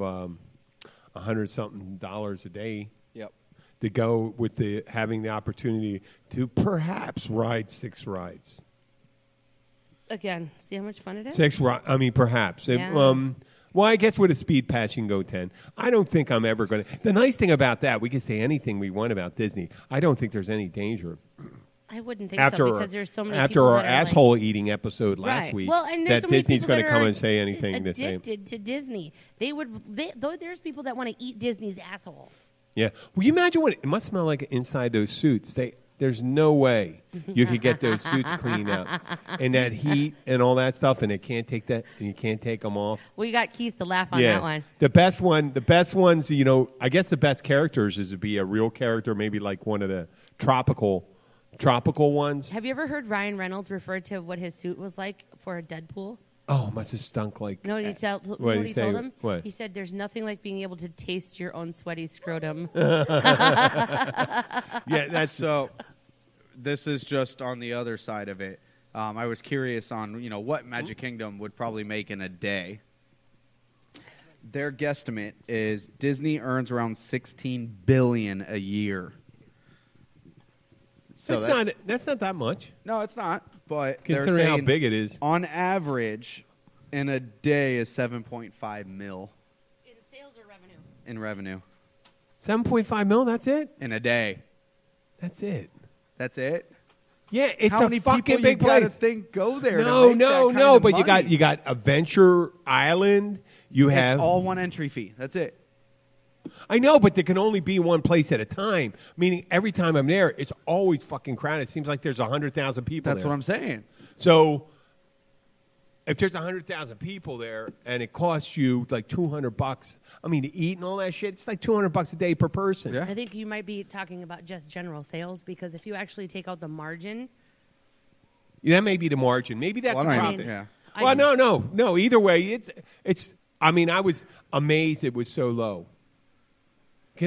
[SPEAKER 1] $100-something a day
[SPEAKER 2] Yep.
[SPEAKER 1] to go with having the opportunity to perhaps ride 6 rides.
[SPEAKER 4] Again, see how much fun it is?
[SPEAKER 1] 6 rides. I mean, perhaps.
[SPEAKER 4] Yeah.
[SPEAKER 1] Well, I guess with a speed pass, you can go 10. I don't think I'm ever going to. The nice thing about that, we can say anything we want about Disney. I don't think there's any danger.
[SPEAKER 4] I wouldn't think
[SPEAKER 1] After
[SPEAKER 4] so because there's so many
[SPEAKER 1] after
[SPEAKER 4] people
[SPEAKER 1] our
[SPEAKER 4] that are
[SPEAKER 1] asshole eating episode
[SPEAKER 4] like,
[SPEAKER 1] last
[SPEAKER 4] right.
[SPEAKER 1] week,
[SPEAKER 4] Well, and there's
[SPEAKER 1] that
[SPEAKER 4] so many
[SPEAKER 1] Disney's
[SPEAKER 4] people
[SPEAKER 1] going
[SPEAKER 4] that
[SPEAKER 1] to come
[SPEAKER 4] are
[SPEAKER 1] and say anything the same.
[SPEAKER 4] addicted to Disney. There's people that want to eat Disney's asshole.
[SPEAKER 1] Yeah. Well, you imagine what it must smell like inside those suits. There's no way you could get those suits cleaned out, and that heat and all that stuff, and it can't take that, and you can't take them off.
[SPEAKER 4] Well, you got Keith to laugh on
[SPEAKER 1] Yeah.
[SPEAKER 4] that one.
[SPEAKER 1] The best ones, I guess the best characters is to be a real character, maybe like one of the tropical ones.
[SPEAKER 4] Have you ever heard Ryan Reynolds refer to what his suit was like for a Deadpool?
[SPEAKER 1] Oh, must have stunk like.
[SPEAKER 4] You know what he,
[SPEAKER 1] What
[SPEAKER 4] what
[SPEAKER 1] did
[SPEAKER 4] he
[SPEAKER 1] he say?
[SPEAKER 4] told him?
[SPEAKER 1] What?
[SPEAKER 4] He said, "There's nothing like being able to taste your own sweaty scrotum."
[SPEAKER 1] Yeah, that's
[SPEAKER 2] So this is just on the other side of it. I was curious on, what Magic Kingdom would probably make in a day. Their guesstimate is Disney earns around $16 billion a year. So
[SPEAKER 1] that's not that much
[SPEAKER 2] no, it's not. But they're
[SPEAKER 1] considering how
[SPEAKER 2] saying
[SPEAKER 1] big it is.
[SPEAKER 2] on average, in a day is 7.5 mil
[SPEAKER 4] In sales or revenue?
[SPEAKER 2] in revenue
[SPEAKER 1] 7.5 mil. That's it.
[SPEAKER 2] in a day.
[SPEAKER 1] That's it.
[SPEAKER 2] That's it.
[SPEAKER 1] Yeah, it's
[SPEAKER 2] How
[SPEAKER 1] a
[SPEAKER 2] many
[SPEAKER 1] fucking
[SPEAKER 2] people
[SPEAKER 1] big
[SPEAKER 2] you gotta
[SPEAKER 1] place.
[SPEAKER 2] think go there? to
[SPEAKER 1] No,
[SPEAKER 2] make
[SPEAKER 1] no,
[SPEAKER 2] that kind
[SPEAKER 1] no.
[SPEAKER 2] of
[SPEAKER 1] But you
[SPEAKER 2] money?
[SPEAKER 1] got Adventure Island. You have
[SPEAKER 2] It's all one entry fee. That's it.
[SPEAKER 1] I know, but there can only be one place at a time. Meaning, every time I'm there, it's always fucking crowded. It seems like there's 100,000 people
[SPEAKER 2] That's
[SPEAKER 1] there.
[SPEAKER 2] what I'm saying.
[SPEAKER 1] So, if there's 100,000 people there and it costs you like $200, I mean, to eat and all that shit, it's like $200 a day per person.
[SPEAKER 2] Yeah.
[SPEAKER 4] I think you might be talking about just general sales because if you actually take out the margin,
[SPEAKER 1] Yeah, that may be the margin. Maybe that's
[SPEAKER 2] Well,
[SPEAKER 1] the
[SPEAKER 2] I don't
[SPEAKER 1] profit.
[SPEAKER 2] even- yeah.
[SPEAKER 1] Well, no. Either way, it's. I mean, I was amazed it was so low.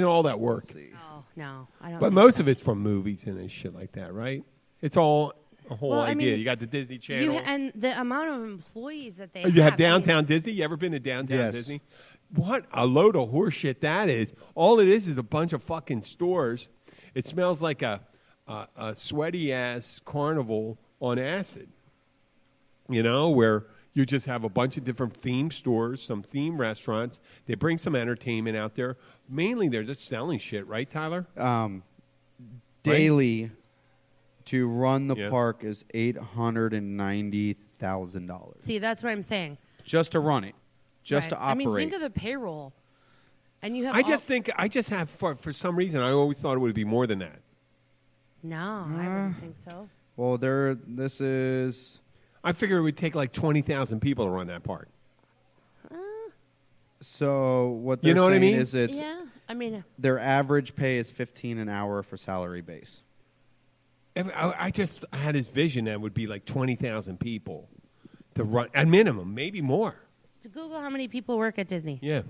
[SPEAKER 1] All that work.
[SPEAKER 2] Let's see.
[SPEAKER 4] oh no, I don't.
[SPEAKER 1] But
[SPEAKER 4] think
[SPEAKER 1] most
[SPEAKER 4] so.
[SPEAKER 1] of it's from movies and shit like that, right? It's all a whole
[SPEAKER 4] Well, I
[SPEAKER 1] idea.
[SPEAKER 4] mean,
[SPEAKER 1] You got the Disney Channel.
[SPEAKER 4] and the amount of employees that they
[SPEAKER 1] You have
[SPEAKER 4] I mean,
[SPEAKER 1] downtown Disney. You ever been to downtown
[SPEAKER 2] Yes.
[SPEAKER 1] Disney? What a load of horse shit that is. All it is a bunch of fucking stores. It smells like a sweaty ass carnival on acid. Where you just have a bunch of different theme stores, some theme restaurants. They bring some entertainment out there. Mainly, they're just selling shit, right, Tyler?
[SPEAKER 2] Daily To run the
[SPEAKER 1] Yeah.
[SPEAKER 2] park is $890,000
[SPEAKER 4] See, that's what I'm saying.
[SPEAKER 2] just to run it, just
[SPEAKER 4] Right.
[SPEAKER 2] to operate.
[SPEAKER 4] I mean, think of the payroll. And you have
[SPEAKER 1] I
[SPEAKER 4] all-
[SPEAKER 1] just think I just have for some reason I always thought it would be more than that.
[SPEAKER 4] No, I wouldn't think so.
[SPEAKER 2] well, this is
[SPEAKER 1] I figure it would take like 20,000 people to run that park.
[SPEAKER 2] so. What
[SPEAKER 1] You
[SPEAKER 2] they're
[SPEAKER 1] know what I
[SPEAKER 2] saying
[SPEAKER 1] mean?
[SPEAKER 2] is it's
[SPEAKER 4] Yeah, I mean,
[SPEAKER 2] their average pay is $15 an hour for salary base.
[SPEAKER 1] I just had this vision that would be like 20,000 people to run at minimum, maybe more.
[SPEAKER 4] to Google how many people work at Disney.
[SPEAKER 1] Yeah.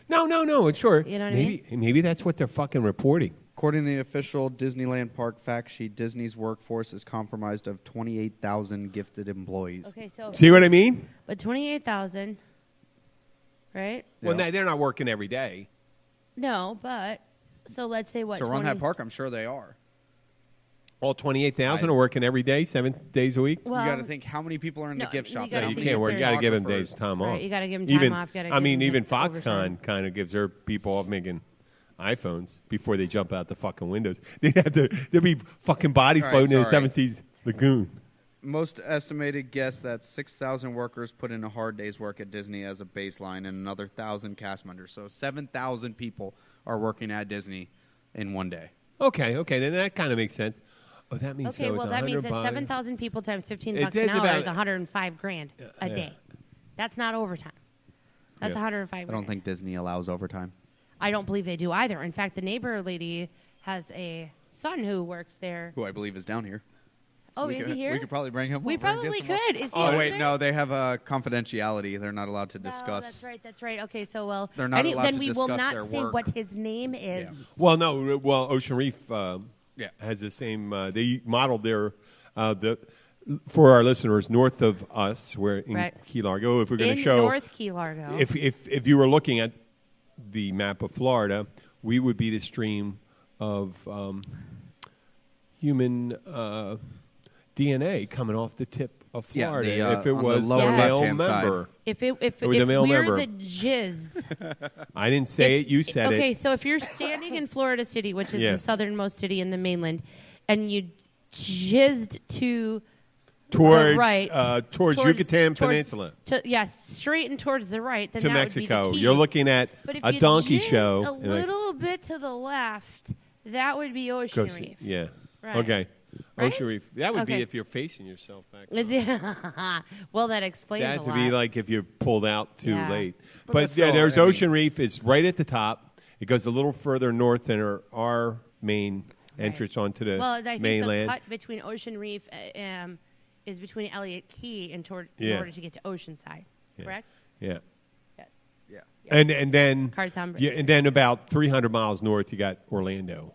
[SPEAKER 1] No. It's sure.
[SPEAKER 4] You know what I
[SPEAKER 1] maybe that's what they're fucking reporting.
[SPEAKER 2] According to the official Disneyland Park fact sheet, Disney's workforce is comprised of 28,000 gifted employees.
[SPEAKER 4] Okay, so
[SPEAKER 1] See what I mean?
[SPEAKER 4] but 28,000, right?
[SPEAKER 1] Well,
[SPEAKER 2] Yeah.
[SPEAKER 1] they're not working every day.
[SPEAKER 4] No, but so let's say what
[SPEAKER 2] To run that
[SPEAKER 4] 20
[SPEAKER 2] park, I'm sure they are.
[SPEAKER 1] All 28,000
[SPEAKER 2] I-
[SPEAKER 1] are working every day, 7 days a week.
[SPEAKER 4] Well,
[SPEAKER 2] you got to think how many people are in
[SPEAKER 4] no,
[SPEAKER 2] the gift
[SPEAKER 4] you
[SPEAKER 2] shop.
[SPEAKER 4] gotta
[SPEAKER 1] No, you
[SPEAKER 4] think
[SPEAKER 1] can't
[SPEAKER 4] if
[SPEAKER 1] work. You
[SPEAKER 4] there's-
[SPEAKER 1] got to give them
[SPEAKER 2] photographers.
[SPEAKER 1] days time
[SPEAKER 4] Right,
[SPEAKER 1] off.
[SPEAKER 4] you gotta give 'em time
[SPEAKER 1] even,
[SPEAKER 4] off, gotta
[SPEAKER 1] I
[SPEAKER 4] give
[SPEAKER 1] mean,
[SPEAKER 4] 'em
[SPEAKER 1] even
[SPEAKER 4] overtime.
[SPEAKER 1] Foxconn kind of gives their people off making iPhones before they jump out the fucking windows. There'd be fucking bodies
[SPEAKER 2] All right,
[SPEAKER 1] floating in the
[SPEAKER 2] sorry.
[SPEAKER 1] Seven Seas Lagoon.
[SPEAKER 2] Most estimated guess that 6,000 workers put in a hard day's work at Disney as a baseline, and another 1,000 cast members. So 7,000 people are working at Disney in one day.
[SPEAKER 1] Okay, then that kind of makes sense. Oh, that means
[SPEAKER 4] Okay,
[SPEAKER 1] so
[SPEAKER 4] well
[SPEAKER 1] it's
[SPEAKER 4] that means
[SPEAKER 1] 100
[SPEAKER 4] that
[SPEAKER 1] bucks.
[SPEAKER 4] 7,000 people times 15
[SPEAKER 1] It
[SPEAKER 4] bucks an
[SPEAKER 1] says
[SPEAKER 4] hour
[SPEAKER 1] about-
[SPEAKER 4] is 105 grand a
[SPEAKER 1] Yeah.
[SPEAKER 4] day. That's not overtime. That's
[SPEAKER 1] Yeah.
[SPEAKER 4] 105
[SPEAKER 2] I
[SPEAKER 4] grand.
[SPEAKER 2] don't think Disney allows overtime.
[SPEAKER 4] I don't believe they do either. In fact, the neighbor lady has a son who works there.
[SPEAKER 2] Who I believe is down here.
[SPEAKER 4] Oh,
[SPEAKER 2] we
[SPEAKER 4] is
[SPEAKER 2] could,
[SPEAKER 4] he here?
[SPEAKER 2] We could probably bring him
[SPEAKER 4] We
[SPEAKER 2] over and get
[SPEAKER 4] probably
[SPEAKER 2] some more-
[SPEAKER 4] could. Is he
[SPEAKER 2] Oh,
[SPEAKER 4] over
[SPEAKER 2] wait,
[SPEAKER 4] there?
[SPEAKER 2] no. They have a confidentiality. They're not allowed to
[SPEAKER 4] No,
[SPEAKER 2] discuss.
[SPEAKER 4] that's right. That's right. Okay, so well,
[SPEAKER 2] They're not allowed
[SPEAKER 4] then
[SPEAKER 2] to
[SPEAKER 4] we will
[SPEAKER 2] discuss
[SPEAKER 4] not
[SPEAKER 2] their
[SPEAKER 4] say
[SPEAKER 2] work.
[SPEAKER 4] what his name is.
[SPEAKER 1] Well, no. Well, Ocean Reef
[SPEAKER 2] Yeah.
[SPEAKER 1] has the same. They modeled their for our listeners north of us. We're in
[SPEAKER 4] Right.
[SPEAKER 1] Key Largo. If we're going
[SPEAKER 4] In
[SPEAKER 1] to show,
[SPEAKER 4] North Key Largo.
[SPEAKER 1] if you were looking at the map of Florida, we would be the stream of human DNA coming off the tip of
[SPEAKER 2] Yeah,
[SPEAKER 1] Florida.
[SPEAKER 2] the,
[SPEAKER 1] if it
[SPEAKER 2] on the
[SPEAKER 1] was
[SPEAKER 2] lower
[SPEAKER 1] the male
[SPEAKER 2] left-hand side.
[SPEAKER 1] member,
[SPEAKER 4] if
[SPEAKER 1] It was a male
[SPEAKER 4] we're
[SPEAKER 1] member.
[SPEAKER 4] the jizz.
[SPEAKER 1] I didn't say it. You said
[SPEAKER 4] okay,
[SPEAKER 1] it.
[SPEAKER 4] so if you're standing in Florida City, which is
[SPEAKER 1] Yeah.
[SPEAKER 4] the southernmost city in the mainland, and you jizzed to
[SPEAKER 1] Towards
[SPEAKER 4] the right,
[SPEAKER 1] towards Yucatan Peninsula.
[SPEAKER 4] Yes, straight and towards the right. Then
[SPEAKER 1] To
[SPEAKER 4] that
[SPEAKER 1] Mexico.
[SPEAKER 4] Would be the
[SPEAKER 1] You're
[SPEAKER 4] Keys.
[SPEAKER 1] looking at
[SPEAKER 4] But if
[SPEAKER 1] a
[SPEAKER 4] you
[SPEAKER 1] donkey
[SPEAKER 4] jizzed
[SPEAKER 1] show.
[SPEAKER 4] a
[SPEAKER 1] and like,
[SPEAKER 4] little bit to the left, that would be
[SPEAKER 1] go
[SPEAKER 4] Ocean
[SPEAKER 1] see-
[SPEAKER 4] Reef.
[SPEAKER 1] Yeah.
[SPEAKER 4] Right.
[SPEAKER 1] Okay.
[SPEAKER 4] Right?
[SPEAKER 1] Ocean Reef. That would be
[SPEAKER 4] Okay.
[SPEAKER 1] if you're facing yourself back.
[SPEAKER 4] Well, that explains
[SPEAKER 1] That
[SPEAKER 4] a
[SPEAKER 1] would
[SPEAKER 4] lot.
[SPEAKER 1] be like if you pulled out too
[SPEAKER 4] Yeah.
[SPEAKER 1] late.
[SPEAKER 2] But
[SPEAKER 1] But
[SPEAKER 2] that's
[SPEAKER 1] yeah,
[SPEAKER 2] still-
[SPEAKER 1] there's
[SPEAKER 2] I mean-
[SPEAKER 1] Ocean Reef. It's right at the top. It goes a little further north than our main entrance onto the
[SPEAKER 4] well, I think
[SPEAKER 1] mainland.
[SPEAKER 4] the cut between Ocean Reef is between Elliott Key and in
[SPEAKER 1] Yeah.
[SPEAKER 4] order to get to Oceanside.
[SPEAKER 1] Yeah.
[SPEAKER 4] Correct?
[SPEAKER 1] Yeah.
[SPEAKER 4] Yes.
[SPEAKER 2] Yeah.
[SPEAKER 1] And then
[SPEAKER 4] Cartown Bridge.
[SPEAKER 1] yeah, and then about 300 miles north you got Orlando.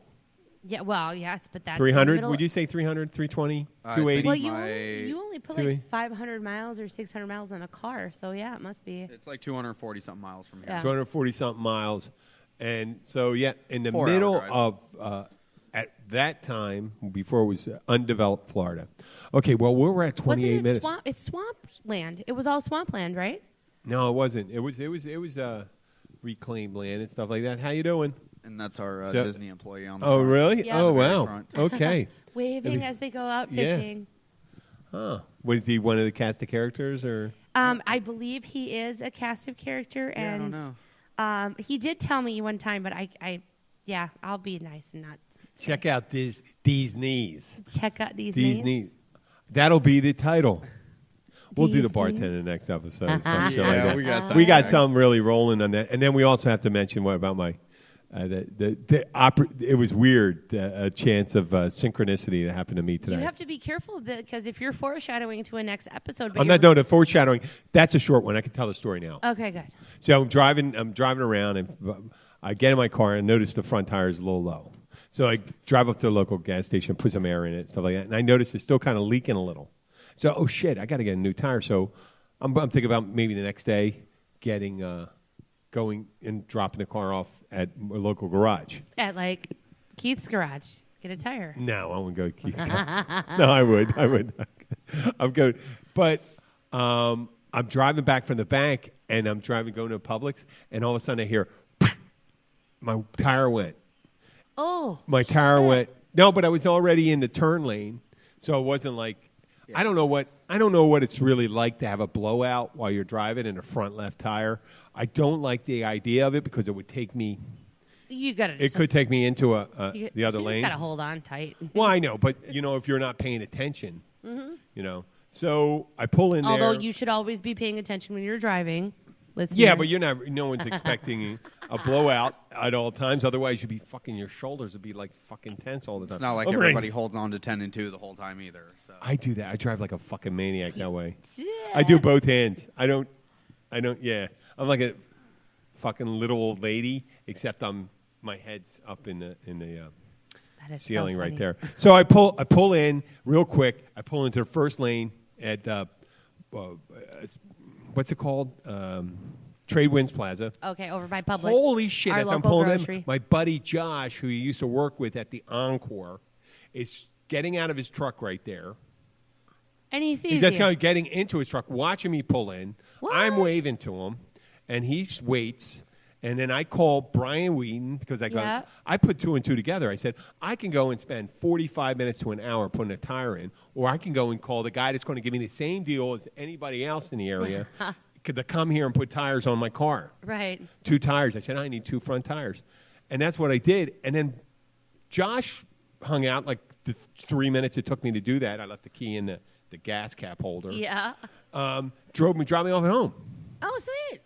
[SPEAKER 4] Yeah. Well, yes, but that's
[SPEAKER 1] 300?
[SPEAKER 4] In
[SPEAKER 1] Would you say 300, 320,
[SPEAKER 2] I
[SPEAKER 1] 280?
[SPEAKER 4] Well,
[SPEAKER 2] My-
[SPEAKER 4] you only put
[SPEAKER 1] Two-
[SPEAKER 4] like 500 miles or 600 miles in a car, so yeah, it must be.
[SPEAKER 2] It's like 240 something miles from here.
[SPEAKER 4] Yeah.
[SPEAKER 1] 240 something miles. And so, yeah, in the
[SPEAKER 2] 4 hour
[SPEAKER 1] middle
[SPEAKER 2] drive.
[SPEAKER 1] of, at that time, before it was undeveloped Florida. Okay, well, we're at 28
[SPEAKER 4] Wasn't it
[SPEAKER 1] minutes.
[SPEAKER 4] swamp? It's swampland. It was all swampland, right?
[SPEAKER 1] No, it wasn't. It was reclaimed land and stuff like that. How you doing?
[SPEAKER 2] And that's our
[SPEAKER 1] So-
[SPEAKER 2] Disney employee on the
[SPEAKER 1] Oh,
[SPEAKER 2] front.
[SPEAKER 1] really?
[SPEAKER 4] Yeah.
[SPEAKER 1] Oh,
[SPEAKER 2] The very
[SPEAKER 1] wow.
[SPEAKER 2] front.
[SPEAKER 1] Okay.
[SPEAKER 4] Waving as they go out
[SPEAKER 1] Yeah.
[SPEAKER 4] fishing.
[SPEAKER 1] Huh. Was he one of the cast of characters or?
[SPEAKER 4] I believe he is a cast of character,
[SPEAKER 2] Yeah, I don't
[SPEAKER 4] and
[SPEAKER 2] know.
[SPEAKER 4] he did tell me one time, but yeah, I'll be nice and not
[SPEAKER 1] Check out these knees.
[SPEAKER 4] check out these
[SPEAKER 1] These
[SPEAKER 4] names.
[SPEAKER 1] knees. That'll be the title. We'll do the
[SPEAKER 4] These
[SPEAKER 1] bartender
[SPEAKER 4] knees.
[SPEAKER 1] in the next episode. Some shit like
[SPEAKER 2] Yeah,
[SPEAKER 1] that.
[SPEAKER 2] we got some.
[SPEAKER 1] We got something really rolling on that, and then we also have to mention what about my it was weird a chance of synchronicity that happened to me today.
[SPEAKER 4] You have to be careful because if you're foreshadowing to a next episode, but
[SPEAKER 1] I'm not doing the foreshadowing. That's a short one. I can tell the story now.
[SPEAKER 4] Okay, good.
[SPEAKER 1] So I'm driving around, and I get in my car and notice the front tire is a little low. So I drive up to a local gas station, put some air in it, stuff like that, and I notice it's still kind of leaking a little. So, oh shit, I got to get a new tire. So I'm thinking about maybe the next day going and dropping the car off at a local garage.
[SPEAKER 4] At like Keith's garage, get a tire.
[SPEAKER 1] No, I wouldn't go to Keith's car. No, I would. I'm good. But I'm driving back from the bank, and I'm going to Publix, and all of a sudden I hear, my tire went.
[SPEAKER 4] Oh,
[SPEAKER 1] My tire went. No, but I was already in the turn lane, So it wasn't like I don't know what it's really like to have a blowout while you're driving in a front left tire. I don't like the idea of it because it would take me.
[SPEAKER 4] You got to.
[SPEAKER 1] It could take me into the other
[SPEAKER 4] You
[SPEAKER 1] lane.
[SPEAKER 4] got to hold on tight.
[SPEAKER 1] Well, I know, but if you're not paying attention, So I pull in
[SPEAKER 4] Although
[SPEAKER 1] there.
[SPEAKER 4] you should always be paying attention when you're driving. Listeners.
[SPEAKER 1] Yeah, but you're not. No one's expecting a blowout at all times. Otherwise, you'd be fucking. Your shoulders would be like fucking tense all the time.
[SPEAKER 2] It's not like
[SPEAKER 1] Okay.
[SPEAKER 2] everybody holds on to 10 and 2 the whole time either. So.
[SPEAKER 1] I do that. I drive like a fucking maniac that way. I do both hands. I don't. Yeah, I'm like a fucking little old lady, except my head's up in the
[SPEAKER 4] That is so
[SPEAKER 1] ceiling right
[SPEAKER 4] funny.
[SPEAKER 1] there. So I pull in real quick. I pull into the first lane at what's it called? Trade Winds Plaza.
[SPEAKER 4] Okay, over by Publix.
[SPEAKER 1] Holy shit!
[SPEAKER 4] Our
[SPEAKER 1] As I'm
[SPEAKER 4] local
[SPEAKER 1] pulling
[SPEAKER 4] grocery.
[SPEAKER 1] in, my buddy Josh, who he used to work with at the Encore, is getting out of his truck right there.
[SPEAKER 4] And he sees
[SPEAKER 1] He's just
[SPEAKER 4] you.
[SPEAKER 1] kind of getting into his truck, watching me pull in. I'm
[SPEAKER 4] What?
[SPEAKER 1] waving to him, and he waits. And then I call Brian Wheaton because
[SPEAKER 4] Yeah.
[SPEAKER 1] I put two and two together. I said, I can go and spend 45 minutes to an hour putting a tire in, or I can go and call the guy that's going to give me the same deal as anybody else in the area to come here and put tires on my car.
[SPEAKER 4] Right.
[SPEAKER 1] 2 tires. I said, I need 2 front tires. And that's what I did. And then Josh hung out like the 3 minutes it took me to do that. I left the key in the gas cap holder.
[SPEAKER 4] Yeah.
[SPEAKER 1] Dropped me off at home.
[SPEAKER 4] Oh, sweet.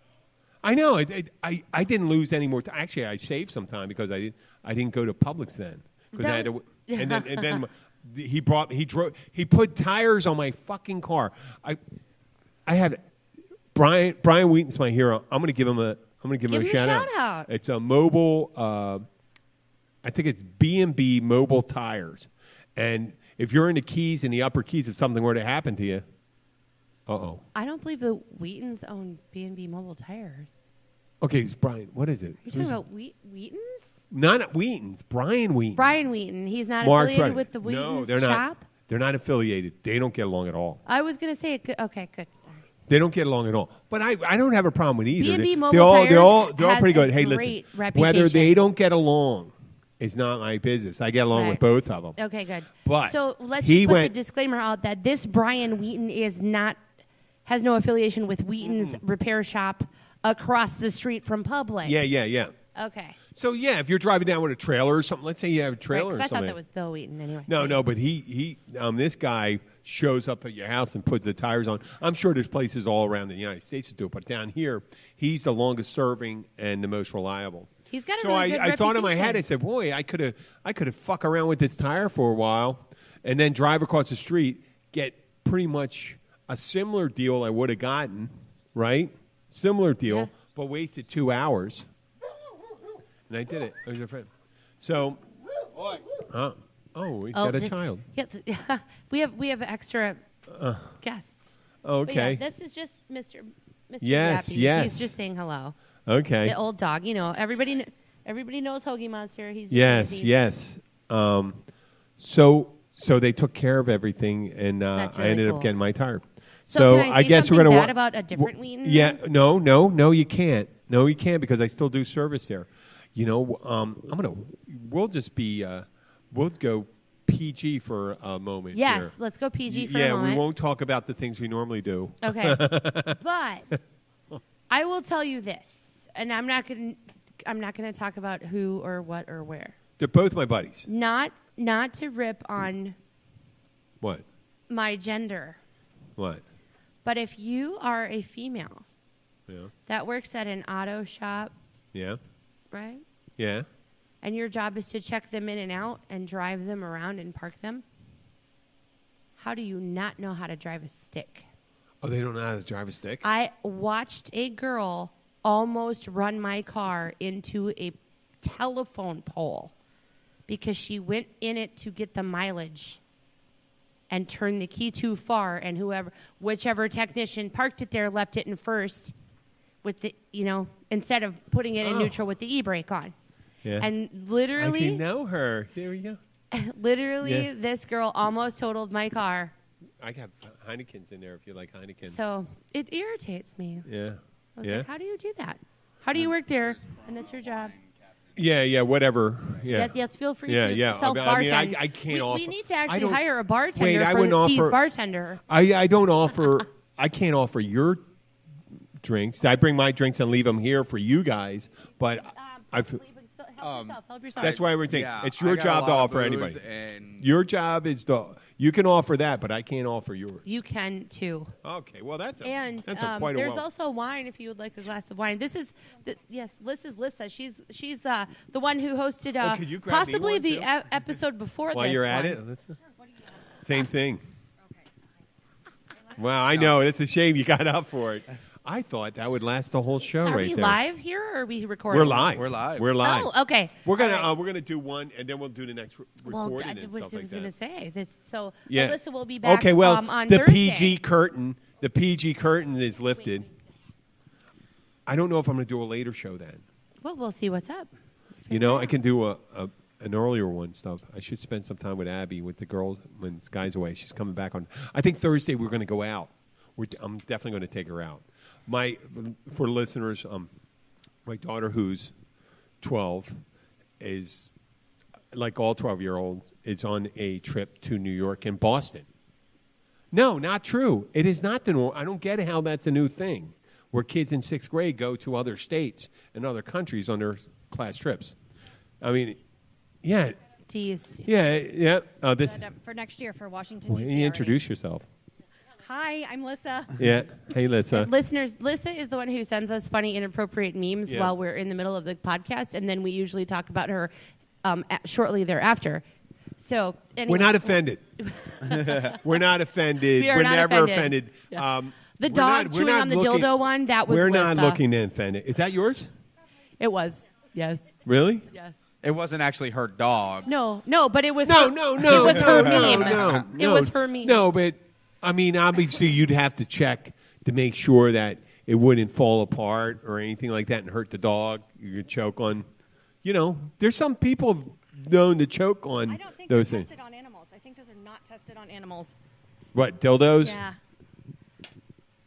[SPEAKER 1] I know. I didn't lose any more time. Actually, I saved some time because I didn't go to Publix then. Because I had to. And then he put tires on my fucking car. I had Brian Wheaton's my hero. I'm going to give him a
[SPEAKER 4] Give him a
[SPEAKER 1] shout
[SPEAKER 4] shout-out.
[SPEAKER 1] It's a mobile. I think it's B&B Mobile Tires, and if you're in the Keys, in the Upper Keys, if something were to happen to you,
[SPEAKER 4] I don't believe the Wheatons own B&B Mobile Tires.
[SPEAKER 1] Okay, it's Brian. What is it?
[SPEAKER 4] Are you talking about Wheatons?
[SPEAKER 1] Not Wheaton's. Brian Wheaton.
[SPEAKER 4] Brian Wheaton. He's not
[SPEAKER 1] Mark's
[SPEAKER 4] affiliated
[SPEAKER 1] right.
[SPEAKER 4] with the Wheatons
[SPEAKER 1] No, they're not.
[SPEAKER 4] shop?
[SPEAKER 1] They're not affiliated. They don't get along at all.
[SPEAKER 4] I was going to say, okay, good.
[SPEAKER 1] They don't get along at all. But I don't have a problem with either.
[SPEAKER 4] B&B
[SPEAKER 1] They-
[SPEAKER 4] Mobile
[SPEAKER 1] they're all
[SPEAKER 4] Tires
[SPEAKER 1] pretty good.
[SPEAKER 4] has
[SPEAKER 1] Hey,
[SPEAKER 4] a
[SPEAKER 1] listen.
[SPEAKER 4] great
[SPEAKER 1] Whether
[SPEAKER 4] reputation.
[SPEAKER 1] they don't get along is not my business. I get along
[SPEAKER 4] Right.
[SPEAKER 1] with both of them.
[SPEAKER 4] Okay, good.
[SPEAKER 1] But
[SPEAKER 4] so let's
[SPEAKER 1] he
[SPEAKER 4] just put
[SPEAKER 1] went-
[SPEAKER 4] the disclaimer out that this Brian Wheaton has no affiliation with Wheaton's repair shop across the street from Publix.
[SPEAKER 1] Yeah.
[SPEAKER 4] Okay.
[SPEAKER 1] So yeah, if you're driving down with a trailer or something, let's say you have a trailer
[SPEAKER 4] Right, 'cause
[SPEAKER 1] or
[SPEAKER 4] I thought
[SPEAKER 1] something.
[SPEAKER 4] that was Bill Wheaton anyway.
[SPEAKER 1] No, but this guy shows up at your house and puts the tires on. I'm sure there's places all around the United States to do it, but down here, he's the longest serving and the most reliable.
[SPEAKER 4] He's got a
[SPEAKER 1] So
[SPEAKER 4] really good
[SPEAKER 1] I thought in my head, I
[SPEAKER 4] reputation.
[SPEAKER 1] said, boy, I could have fuck around with this tire for a while, and then drive across the street, get pretty much a similar deal I would have gotten, right? Similar deal,
[SPEAKER 4] Yeah.
[SPEAKER 1] but wasted 2 hours. And I did it. I was your friend. So, he's got a
[SPEAKER 4] this-
[SPEAKER 1] child.
[SPEAKER 4] Yes, we have extra guests. But
[SPEAKER 1] Okay.
[SPEAKER 4] yeah, this is just Mr.
[SPEAKER 1] Yes,
[SPEAKER 4] Yappy.
[SPEAKER 1] yes.
[SPEAKER 4] He's just saying hello.
[SPEAKER 1] Okay.
[SPEAKER 4] The old dog, everybody knows Hoagie Monster. He's
[SPEAKER 1] Yes,
[SPEAKER 4] amazing.
[SPEAKER 1] yes. So they took care of everything, and
[SPEAKER 4] That's
[SPEAKER 1] I
[SPEAKER 4] really
[SPEAKER 1] ended
[SPEAKER 4] cool.
[SPEAKER 1] up getting my tire.
[SPEAKER 4] So can I say
[SPEAKER 1] guess we're
[SPEAKER 4] something
[SPEAKER 1] gonna
[SPEAKER 4] bad about a different Wheaton
[SPEAKER 1] Yeah,
[SPEAKER 4] then?
[SPEAKER 1] no, you can't. No, you can't because I still do service there. We'll just be, we'll go PG for a moment.
[SPEAKER 4] Yes,
[SPEAKER 1] here.
[SPEAKER 4] let's go PG for a
[SPEAKER 1] Yeah,
[SPEAKER 4] moment.
[SPEAKER 1] we won't talk about the things we normally do.
[SPEAKER 4] Okay, but I will tell you this, and I'm not going to talk about who or what or where.
[SPEAKER 1] They're both my buddies.
[SPEAKER 4] Not to rip on
[SPEAKER 1] What?
[SPEAKER 4] my gender,
[SPEAKER 1] What?
[SPEAKER 4] but if you are a female
[SPEAKER 1] Yeah.
[SPEAKER 4] that works at an auto shop,
[SPEAKER 1] Yeah.
[SPEAKER 4] right?
[SPEAKER 1] Yeah.
[SPEAKER 4] And your job is to check them in and out and drive them around and park them, how do you not know how to drive a stick?
[SPEAKER 1] Oh, they don't know how to drive a stick?
[SPEAKER 4] I watched a girl almost run my car into a telephone pole because she went in it to get the mileage and turned the key too far, and whichever technician parked it there left it in first with the, instead of putting it in neutral with the e-brake on.
[SPEAKER 1] Yeah.
[SPEAKER 4] And
[SPEAKER 1] I
[SPEAKER 4] literally,
[SPEAKER 1] know her. There we go. Yeah.
[SPEAKER 4] this girl almost totaled my car.
[SPEAKER 1] I got Heineken's in there if you like Heineken.
[SPEAKER 4] So it irritates me.
[SPEAKER 1] Yeah.
[SPEAKER 4] I was
[SPEAKER 1] Yeah.
[SPEAKER 4] like, how do you do that? How do you work there? And that's your job.
[SPEAKER 1] Yeah, whatever. Yeah.
[SPEAKER 4] Yes, feel free
[SPEAKER 1] Yeah,
[SPEAKER 4] to
[SPEAKER 1] yeah.
[SPEAKER 4] self
[SPEAKER 1] I mean,
[SPEAKER 4] bartend.
[SPEAKER 1] I can't offer.
[SPEAKER 4] We need to
[SPEAKER 1] I
[SPEAKER 4] actually
[SPEAKER 1] don't-
[SPEAKER 4] hire a bartender
[SPEAKER 1] Wait, I
[SPEAKER 4] for
[SPEAKER 1] wouldn't
[SPEAKER 4] Keys
[SPEAKER 1] offer-
[SPEAKER 4] bartender.
[SPEAKER 1] I don't offer. I can't offer your drinks. I bring my drinks and leave them here for you guys. But I've.
[SPEAKER 4] Help yourself.
[SPEAKER 1] That's why everything.
[SPEAKER 2] Yeah,
[SPEAKER 1] It's
[SPEAKER 2] I
[SPEAKER 1] your
[SPEAKER 2] got a
[SPEAKER 1] job to
[SPEAKER 2] lot of
[SPEAKER 1] offer
[SPEAKER 2] booze
[SPEAKER 1] anybody.
[SPEAKER 2] and
[SPEAKER 1] Your job is to. You can offer that, but I can't offer yours.
[SPEAKER 4] You can too.
[SPEAKER 1] Okay, well that's
[SPEAKER 4] And
[SPEAKER 1] quite a
[SPEAKER 4] there's
[SPEAKER 1] well.
[SPEAKER 4] also wine if you would like a glass of wine. This is yes, this is Lissa. She's the one who hosted
[SPEAKER 1] could you grab me
[SPEAKER 4] possibly
[SPEAKER 1] one,
[SPEAKER 4] the
[SPEAKER 1] too?
[SPEAKER 4] episode before
[SPEAKER 1] While
[SPEAKER 4] this
[SPEAKER 1] you're at
[SPEAKER 4] one.
[SPEAKER 1] it, same thing. Wow, I know. It's a shame you got up for it. I thought that would last the whole show
[SPEAKER 4] Are
[SPEAKER 1] right
[SPEAKER 4] we
[SPEAKER 1] there.
[SPEAKER 4] live here or are we recording?
[SPEAKER 1] We're live.
[SPEAKER 2] We're live.
[SPEAKER 1] We're live.
[SPEAKER 4] Oh, okay.
[SPEAKER 1] We're gonna
[SPEAKER 4] All right.
[SPEAKER 1] we're gonna do one, and then we'll do the next
[SPEAKER 4] Well,
[SPEAKER 1] recording
[SPEAKER 4] I
[SPEAKER 1] and
[SPEAKER 4] was
[SPEAKER 1] stuff like
[SPEAKER 4] going to
[SPEAKER 1] that.
[SPEAKER 4] say this. So
[SPEAKER 1] Yeah.
[SPEAKER 4] Alyssa will be back.
[SPEAKER 1] Okay, well,
[SPEAKER 4] on
[SPEAKER 1] the
[SPEAKER 4] Thursday.
[SPEAKER 1] PG curtain is lifted. I don't know if I'm going to do a later show then.
[SPEAKER 4] Well, we'll see what's up.
[SPEAKER 1] You know, I can do an earlier one stuff. I should spend some time with Abby, with the girls when Sky's away. She's coming back on. I think Thursday we're going to go out. I'm definitely going to take her out. For listeners, my daughter who's 12 is like all 12-year-olds is on a trip to New York and Boston. No, not true. It is not the norm. I don't get how that's a new thing where kids in 6th grade go to other states and other countries on their class trips. I mean, yeah.
[SPEAKER 4] Tease.
[SPEAKER 1] Yeah. This.
[SPEAKER 5] For next year for Washington,
[SPEAKER 1] Why
[SPEAKER 5] D.C.
[SPEAKER 1] don't you
[SPEAKER 5] already.
[SPEAKER 1] introduce yourself?
[SPEAKER 5] Hi, I'm Lissa.
[SPEAKER 1] Yeah. Hey, Lisa.
[SPEAKER 4] Listeners, Lissa is the one who sends us funny, inappropriate memes
[SPEAKER 1] Yeah.
[SPEAKER 4] while we're in the middle of the podcast, and then we usually talk about her shortly thereafter. So anyway,
[SPEAKER 1] We're not offended. We're not offended.
[SPEAKER 4] We are
[SPEAKER 1] We're
[SPEAKER 4] not
[SPEAKER 1] never offended.
[SPEAKER 4] offended. Yeah. The
[SPEAKER 1] we're
[SPEAKER 4] dog
[SPEAKER 1] not- we're
[SPEAKER 4] chewing
[SPEAKER 1] not
[SPEAKER 4] on the
[SPEAKER 1] looking-
[SPEAKER 4] dildo one, that was
[SPEAKER 1] We're
[SPEAKER 4] Lissa.
[SPEAKER 1] not looking to offend it. Is that yours?
[SPEAKER 4] It was. Yes.
[SPEAKER 1] Really?
[SPEAKER 4] Yes.
[SPEAKER 2] it wasn't actually her dog.
[SPEAKER 4] No, but it was
[SPEAKER 1] No,
[SPEAKER 4] her,
[SPEAKER 1] no.
[SPEAKER 4] It was her
[SPEAKER 1] no,
[SPEAKER 4] meme.
[SPEAKER 1] No,
[SPEAKER 4] It was her meme.
[SPEAKER 1] No, but I mean, obviously, you'd have to check to make sure that it wouldn't fall apart or anything like that and hurt the dog. You could choke on. You know, there's some people known to choke on
[SPEAKER 5] I don't think they're
[SPEAKER 1] those things.
[SPEAKER 5] tested on animals. I think those are not tested on animals.
[SPEAKER 1] What, dildos?
[SPEAKER 5] Yeah.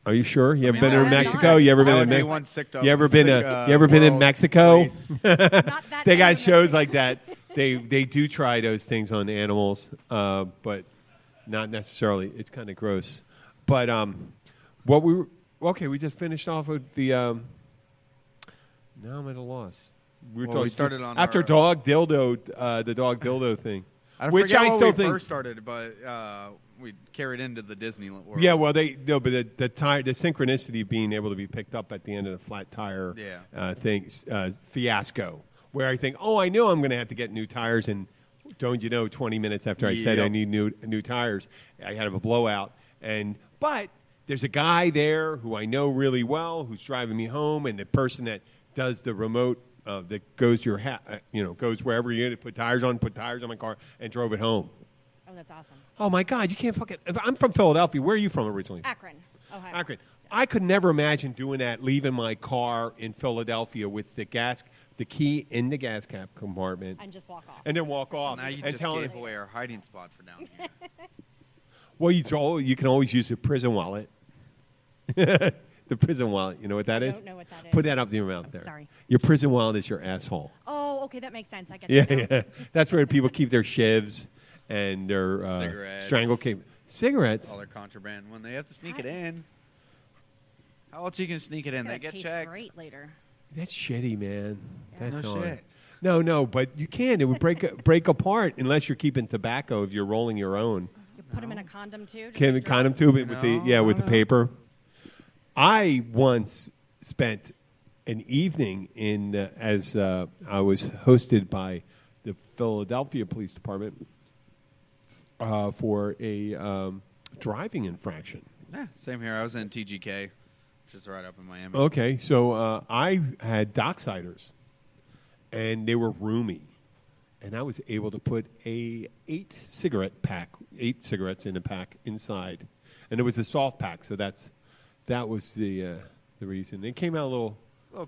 [SPEAKER 1] Are you sure? You ever
[SPEAKER 5] No,
[SPEAKER 1] been to
[SPEAKER 5] I'm
[SPEAKER 1] Mexico?
[SPEAKER 5] not.
[SPEAKER 1] You ever been
[SPEAKER 2] That
[SPEAKER 1] in
[SPEAKER 2] would be
[SPEAKER 1] Mexico?
[SPEAKER 2] one sick dog.
[SPEAKER 1] You ever been
[SPEAKER 2] sick,
[SPEAKER 1] you ever been in
[SPEAKER 2] world
[SPEAKER 1] Mexico?
[SPEAKER 2] place.
[SPEAKER 5] Not that
[SPEAKER 1] They got
[SPEAKER 5] kind of
[SPEAKER 1] shows
[SPEAKER 5] a-
[SPEAKER 1] like that. They do try those things on animals, but not necessarily. It's kind of gross. But what we were, okay, we just finished off with the. Now I'm at a loss. We were
[SPEAKER 2] Well, we
[SPEAKER 1] talking
[SPEAKER 2] started on
[SPEAKER 1] after
[SPEAKER 2] our-
[SPEAKER 1] dog dildo, the dog dildo thing,
[SPEAKER 2] I
[SPEAKER 1] which
[SPEAKER 2] forget
[SPEAKER 1] I
[SPEAKER 2] how
[SPEAKER 1] still
[SPEAKER 2] we
[SPEAKER 1] think.
[SPEAKER 2] first started, but we carried into the Disney world.
[SPEAKER 1] Yeah, well, but the tire, the synchronicity of being able to be picked up at the end of the flat tire thing, fiasco, where I think, I know I'm going to have to get new tires, and don't you know, 20 minutes after I said I
[SPEAKER 2] Yep.
[SPEAKER 1] need new tires, I had a blowout, but there's a guy there who I know really well who's driving me home, and the person that does the remote that goes to your goes wherever you're going to put tires on my car, and drove it home.
[SPEAKER 5] Oh, that's awesome.
[SPEAKER 1] Oh my God, you can't fucking. I'm from Philadelphia. Where are you from originally?
[SPEAKER 5] Akron, Ohio.
[SPEAKER 1] Akron. I could never imagine doing that, leaving my car in Philadelphia with the key in the gas cap compartment,
[SPEAKER 5] And just walk off.
[SPEAKER 1] and then walk off.
[SPEAKER 2] Now you
[SPEAKER 1] and
[SPEAKER 2] just
[SPEAKER 1] tell
[SPEAKER 2] gave away our hiding spot for down here.
[SPEAKER 1] well, you can always use a prison wallet. The prison wallet, you know what that
[SPEAKER 5] I
[SPEAKER 1] is?
[SPEAKER 5] don't know what that is.
[SPEAKER 1] Put that up to your mouth there.
[SPEAKER 5] sorry.
[SPEAKER 1] Your prison wallet is your asshole.
[SPEAKER 5] Oh, okay, that makes sense. I get
[SPEAKER 1] Yeah,
[SPEAKER 5] it now.
[SPEAKER 1] yeah. That's where people keep their shivs and their
[SPEAKER 2] Cigarettes.
[SPEAKER 1] strangle cable. Cigarettes.
[SPEAKER 2] All their contraband when they have to sneak it in. How else you can sneak it in?
[SPEAKER 5] It's
[SPEAKER 2] They
[SPEAKER 5] gonna
[SPEAKER 2] get
[SPEAKER 5] taste
[SPEAKER 2] checked.
[SPEAKER 5] great later.
[SPEAKER 1] That's shitty, man. That's
[SPEAKER 2] No
[SPEAKER 1] hard.
[SPEAKER 2] shit.
[SPEAKER 1] No, but you can. It would break apart unless you're keeping tobacco. If you're rolling your own,
[SPEAKER 5] You put them in a condom too. just
[SPEAKER 1] can
[SPEAKER 5] like
[SPEAKER 1] condom
[SPEAKER 5] drop-
[SPEAKER 1] tube it with with the paper. I once spent an evening in as I was hosted by the Philadelphia Police Department for a driving infraction.
[SPEAKER 2] Yeah, same here. I was in TGK, which is right up in Miami.
[SPEAKER 1] Okay, so I had docksiders, and they were roomy, and I was able to put a 8 cigarettes in a pack inside, and it was a soft pack, so that was the reason. It came out a little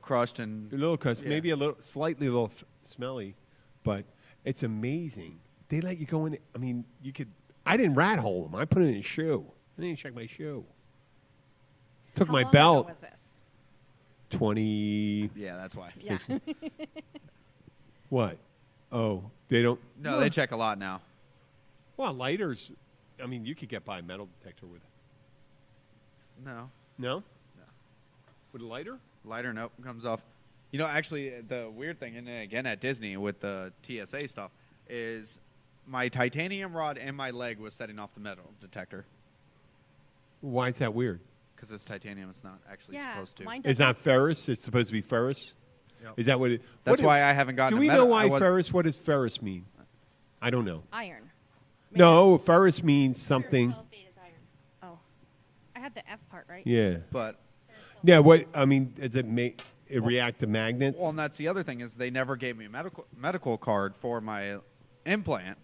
[SPEAKER 2] crushed and yeah.
[SPEAKER 1] maybe slightly a little smelly, but it's amazing. They let you go in. I mean, you could. I didn't rat hole them. I put it in a shoe. I didn't check my shoe. Took
[SPEAKER 5] How
[SPEAKER 1] my
[SPEAKER 5] long
[SPEAKER 1] belt.
[SPEAKER 5] ago was this?
[SPEAKER 1] 20.
[SPEAKER 2] Yeah, that's why.
[SPEAKER 5] Yeah.
[SPEAKER 1] What? Oh, they don't.
[SPEAKER 2] No, they check a lot now.
[SPEAKER 1] Well, lighters. I mean, you could get by a metal detector with it.
[SPEAKER 2] No.
[SPEAKER 1] No. With a lighter?
[SPEAKER 2] Lighter, nope, comes off. You know, actually, the weird thing, and then again at Disney with the TSA stuff, is my titanium rod and my leg was setting off the metal detector.
[SPEAKER 1] Why is that weird?
[SPEAKER 2] Because it's titanium, it's not actually
[SPEAKER 5] Yeah,
[SPEAKER 2] supposed to.
[SPEAKER 5] mine
[SPEAKER 1] It's not ferrous. It's supposed to be ferrous.
[SPEAKER 2] Yep.
[SPEAKER 1] Is that what it?
[SPEAKER 2] That's
[SPEAKER 1] what
[SPEAKER 2] why I haven't gotten
[SPEAKER 1] Do
[SPEAKER 2] a
[SPEAKER 1] we
[SPEAKER 2] metal-
[SPEAKER 1] know
[SPEAKER 2] I
[SPEAKER 1] why
[SPEAKER 2] was-
[SPEAKER 1] ferrous? What does ferrous mean? I don't know.
[SPEAKER 5] Iron.
[SPEAKER 1] No, ferrous means something.
[SPEAKER 5] Oh, I had the F part right.
[SPEAKER 1] Yeah.
[SPEAKER 2] But,
[SPEAKER 1] Yeah. What I mean, does it make it react to magnets?
[SPEAKER 2] well, and that's the other thing is they never gave me a medical card for my implant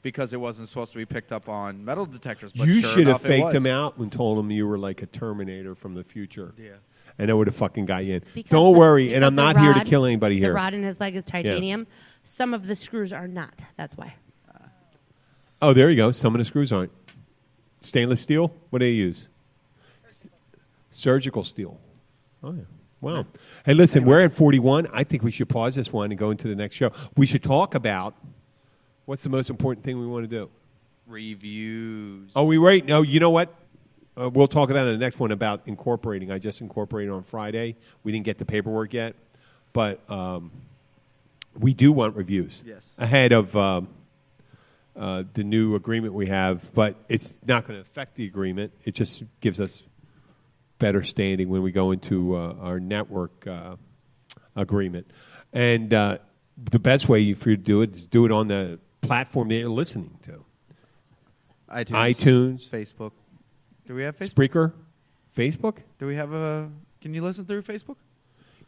[SPEAKER 2] because it wasn't supposed to be picked up on metal detectors. But
[SPEAKER 1] You
[SPEAKER 2] sure
[SPEAKER 1] should have
[SPEAKER 2] enough, it
[SPEAKER 1] faked
[SPEAKER 2] was.
[SPEAKER 1] them out and told them you were like a Terminator from the future.
[SPEAKER 2] Yeah.
[SPEAKER 1] And that would have fucking got you in.
[SPEAKER 4] Because
[SPEAKER 1] Don't
[SPEAKER 4] the-
[SPEAKER 1] worry,
[SPEAKER 4] because
[SPEAKER 1] and I'm
[SPEAKER 4] the
[SPEAKER 1] not here to
[SPEAKER 4] rod-
[SPEAKER 1] kill anybody
[SPEAKER 4] The
[SPEAKER 1] here.
[SPEAKER 4] rod in his leg is titanium. Some of the screws are not. That's why.
[SPEAKER 1] Oh, there you go. Some of the screws aren't. Stainless steel? What do they use? Surgical steel. Oh, yeah. Wow. Hey, listen, we're at 41. I think we should pause this one and go into the next show. We should talk about what's the most important thing we want to do.
[SPEAKER 2] Reviews.
[SPEAKER 1] Oh, we wait. No, you know what? We'll talk about it in the next one about incorporating. I just incorporated on Friday. We didn't get the paperwork yet. But we do want reviews.
[SPEAKER 2] Yes.
[SPEAKER 1] Ahead of the new agreement we have. But it's not going to affect the agreement. It just gives us better standing when we go into our network agreement. And the best way for you to do it is do it on the platform that you're listening to. iTunes.
[SPEAKER 2] Facebook. Do we have Facebook?
[SPEAKER 1] Spreaker, Facebook.
[SPEAKER 2] Do we have a? Can you listen through Facebook?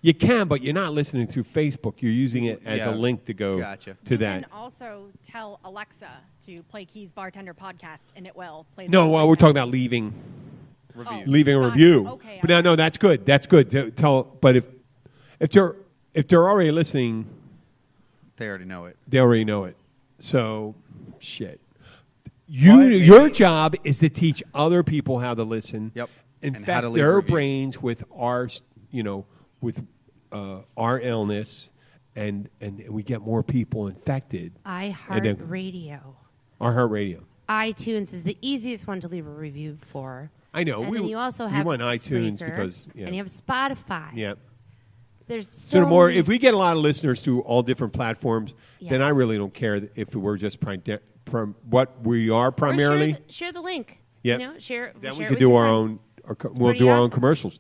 [SPEAKER 1] You can, but you're not listening through Facebook. You're using it as
[SPEAKER 2] Yeah.
[SPEAKER 1] a link to go
[SPEAKER 2] Gotcha.
[SPEAKER 1] to
[SPEAKER 5] You
[SPEAKER 1] that.
[SPEAKER 5] can also tell Alexa to play Keys Bartender podcast, and it will play. the
[SPEAKER 1] No,
[SPEAKER 5] most
[SPEAKER 1] well, we're
[SPEAKER 5] recent-
[SPEAKER 1] talking about leaving
[SPEAKER 2] Reviews.
[SPEAKER 1] a
[SPEAKER 5] Gotcha.
[SPEAKER 1] review.
[SPEAKER 5] Okay,
[SPEAKER 1] But no, that's good. That's good. But if they're already listening,
[SPEAKER 2] They already know it.
[SPEAKER 1] they already know it. So, shit.
[SPEAKER 2] Well, maybe-
[SPEAKER 1] Your job is to teach other people how to listen.
[SPEAKER 2] Yep. And how
[SPEAKER 1] Infect
[SPEAKER 2] to leave
[SPEAKER 1] their
[SPEAKER 2] reviews.
[SPEAKER 1] brains with our, with our illness, and we get more people infected.
[SPEAKER 4] iHeartRadio.
[SPEAKER 1] Our heart radio.
[SPEAKER 4] iTunes is the easiest one to leave a review for.
[SPEAKER 1] I know.
[SPEAKER 4] And
[SPEAKER 1] we,
[SPEAKER 4] then you also
[SPEAKER 1] we
[SPEAKER 4] have
[SPEAKER 1] want iTunes
[SPEAKER 4] Spreaker,
[SPEAKER 1] because
[SPEAKER 4] and you have Spotify.
[SPEAKER 1] yeah.
[SPEAKER 4] There's
[SPEAKER 1] So the more,
[SPEAKER 4] many-
[SPEAKER 1] if we get a lot of listeners through all different platforms, then I
[SPEAKER 4] Yes.
[SPEAKER 1] really don't care if we're just what we are
[SPEAKER 4] Or
[SPEAKER 1] primarily.
[SPEAKER 4] share the link.
[SPEAKER 1] Yep.
[SPEAKER 4] You know, share.
[SPEAKER 1] Then
[SPEAKER 4] share
[SPEAKER 1] we
[SPEAKER 4] it
[SPEAKER 1] could
[SPEAKER 4] with
[SPEAKER 1] do
[SPEAKER 4] your
[SPEAKER 1] our
[SPEAKER 4] friends.
[SPEAKER 1] own. We'll
[SPEAKER 4] pretty
[SPEAKER 1] do our own
[SPEAKER 4] awesome.
[SPEAKER 1] commercials.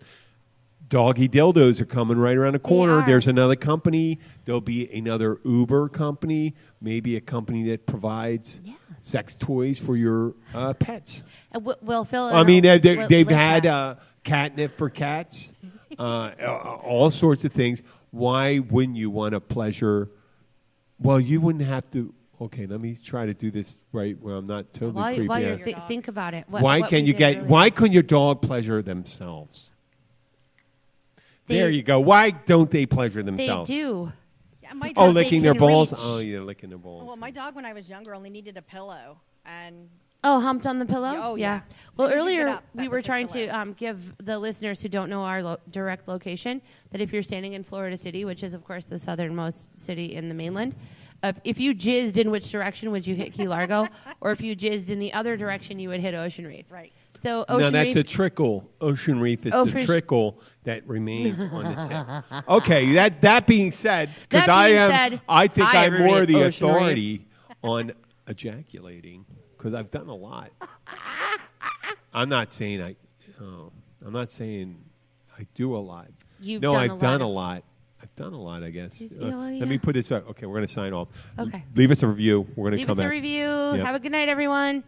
[SPEAKER 1] Doggy dildos are coming right around the corner.
[SPEAKER 4] are.
[SPEAKER 1] There's another company. There'll be another Uber company. Maybe a company that provides
[SPEAKER 4] Yeah.
[SPEAKER 1] sex toys for your pets.
[SPEAKER 4] We'll fill it.
[SPEAKER 1] I mean,
[SPEAKER 4] out.
[SPEAKER 1] they've
[SPEAKER 4] List
[SPEAKER 1] had
[SPEAKER 4] that.
[SPEAKER 1] catnip for cats, all sorts of things. Why wouldn't you want to pleasure? Well, you wouldn't have to. Okay, let me try to do this right where I'm not totally
[SPEAKER 4] While
[SPEAKER 1] creepy.
[SPEAKER 4] you're
[SPEAKER 1] out.
[SPEAKER 4] think about it.
[SPEAKER 1] Why
[SPEAKER 4] what
[SPEAKER 1] can
[SPEAKER 4] we
[SPEAKER 1] you
[SPEAKER 4] did
[SPEAKER 1] get?
[SPEAKER 4] earlier.
[SPEAKER 1] Why couldn't your dog pleasure themselves? There you go. Why don't they pleasure
[SPEAKER 4] They
[SPEAKER 1] themselves?
[SPEAKER 4] do.
[SPEAKER 5] Yeah, my
[SPEAKER 1] Oh,
[SPEAKER 5] dog,
[SPEAKER 4] they
[SPEAKER 1] licking their
[SPEAKER 4] can
[SPEAKER 1] balls.
[SPEAKER 4] reach.
[SPEAKER 1] Oh, yeah, licking their balls.
[SPEAKER 5] well, my dog when I was younger only needed a pillow, and
[SPEAKER 4] Oh, humped on the pillow?
[SPEAKER 5] Oh, yeah.
[SPEAKER 4] Well,
[SPEAKER 5] As soon as you get
[SPEAKER 4] earlier
[SPEAKER 5] up,
[SPEAKER 4] we
[SPEAKER 5] that
[SPEAKER 4] were
[SPEAKER 5] was his
[SPEAKER 4] trying to
[SPEAKER 5] pillow.
[SPEAKER 4] give the listeners who don't know our direct location that if you're standing in Florida City, which is, of course, the southernmost city in the mainland, if you jizzed in which direction would you hit Key Largo? Or if you jizzed in the other direction, you would hit Ocean Reef.
[SPEAKER 5] right.
[SPEAKER 4] So Ocean
[SPEAKER 1] No, that's
[SPEAKER 4] Reef,
[SPEAKER 1] a trickle. Ocean Reef is
[SPEAKER 4] Oh,
[SPEAKER 1] the
[SPEAKER 4] for
[SPEAKER 1] trickle that remains on the tip. Okay, that being said, because
[SPEAKER 4] That being
[SPEAKER 1] I
[SPEAKER 4] said,
[SPEAKER 1] think
[SPEAKER 4] I
[SPEAKER 1] I'm
[SPEAKER 4] ever
[SPEAKER 1] more
[SPEAKER 4] hit
[SPEAKER 1] the
[SPEAKER 4] Ocean Reef.
[SPEAKER 1] authority on ejaculating because I've done a lot. I'm not saying I do a lot.
[SPEAKER 4] You've
[SPEAKER 1] no,
[SPEAKER 4] done
[SPEAKER 1] I've
[SPEAKER 4] a lot
[SPEAKER 1] done a
[SPEAKER 4] of-
[SPEAKER 1] lot. I've done a lot, I guess.
[SPEAKER 4] Yeah, well,
[SPEAKER 1] Let
[SPEAKER 4] yeah.
[SPEAKER 1] me put this up. Okay, we're going to sign off.
[SPEAKER 4] Okay.
[SPEAKER 1] Leave us a review. We're going to
[SPEAKER 4] leave
[SPEAKER 1] come
[SPEAKER 4] us a
[SPEAKER 1] back.
[SPEAKER 4] review.
[SPEAKER 1] Yep.
[SPEAKER 4] Have a good night, everyone.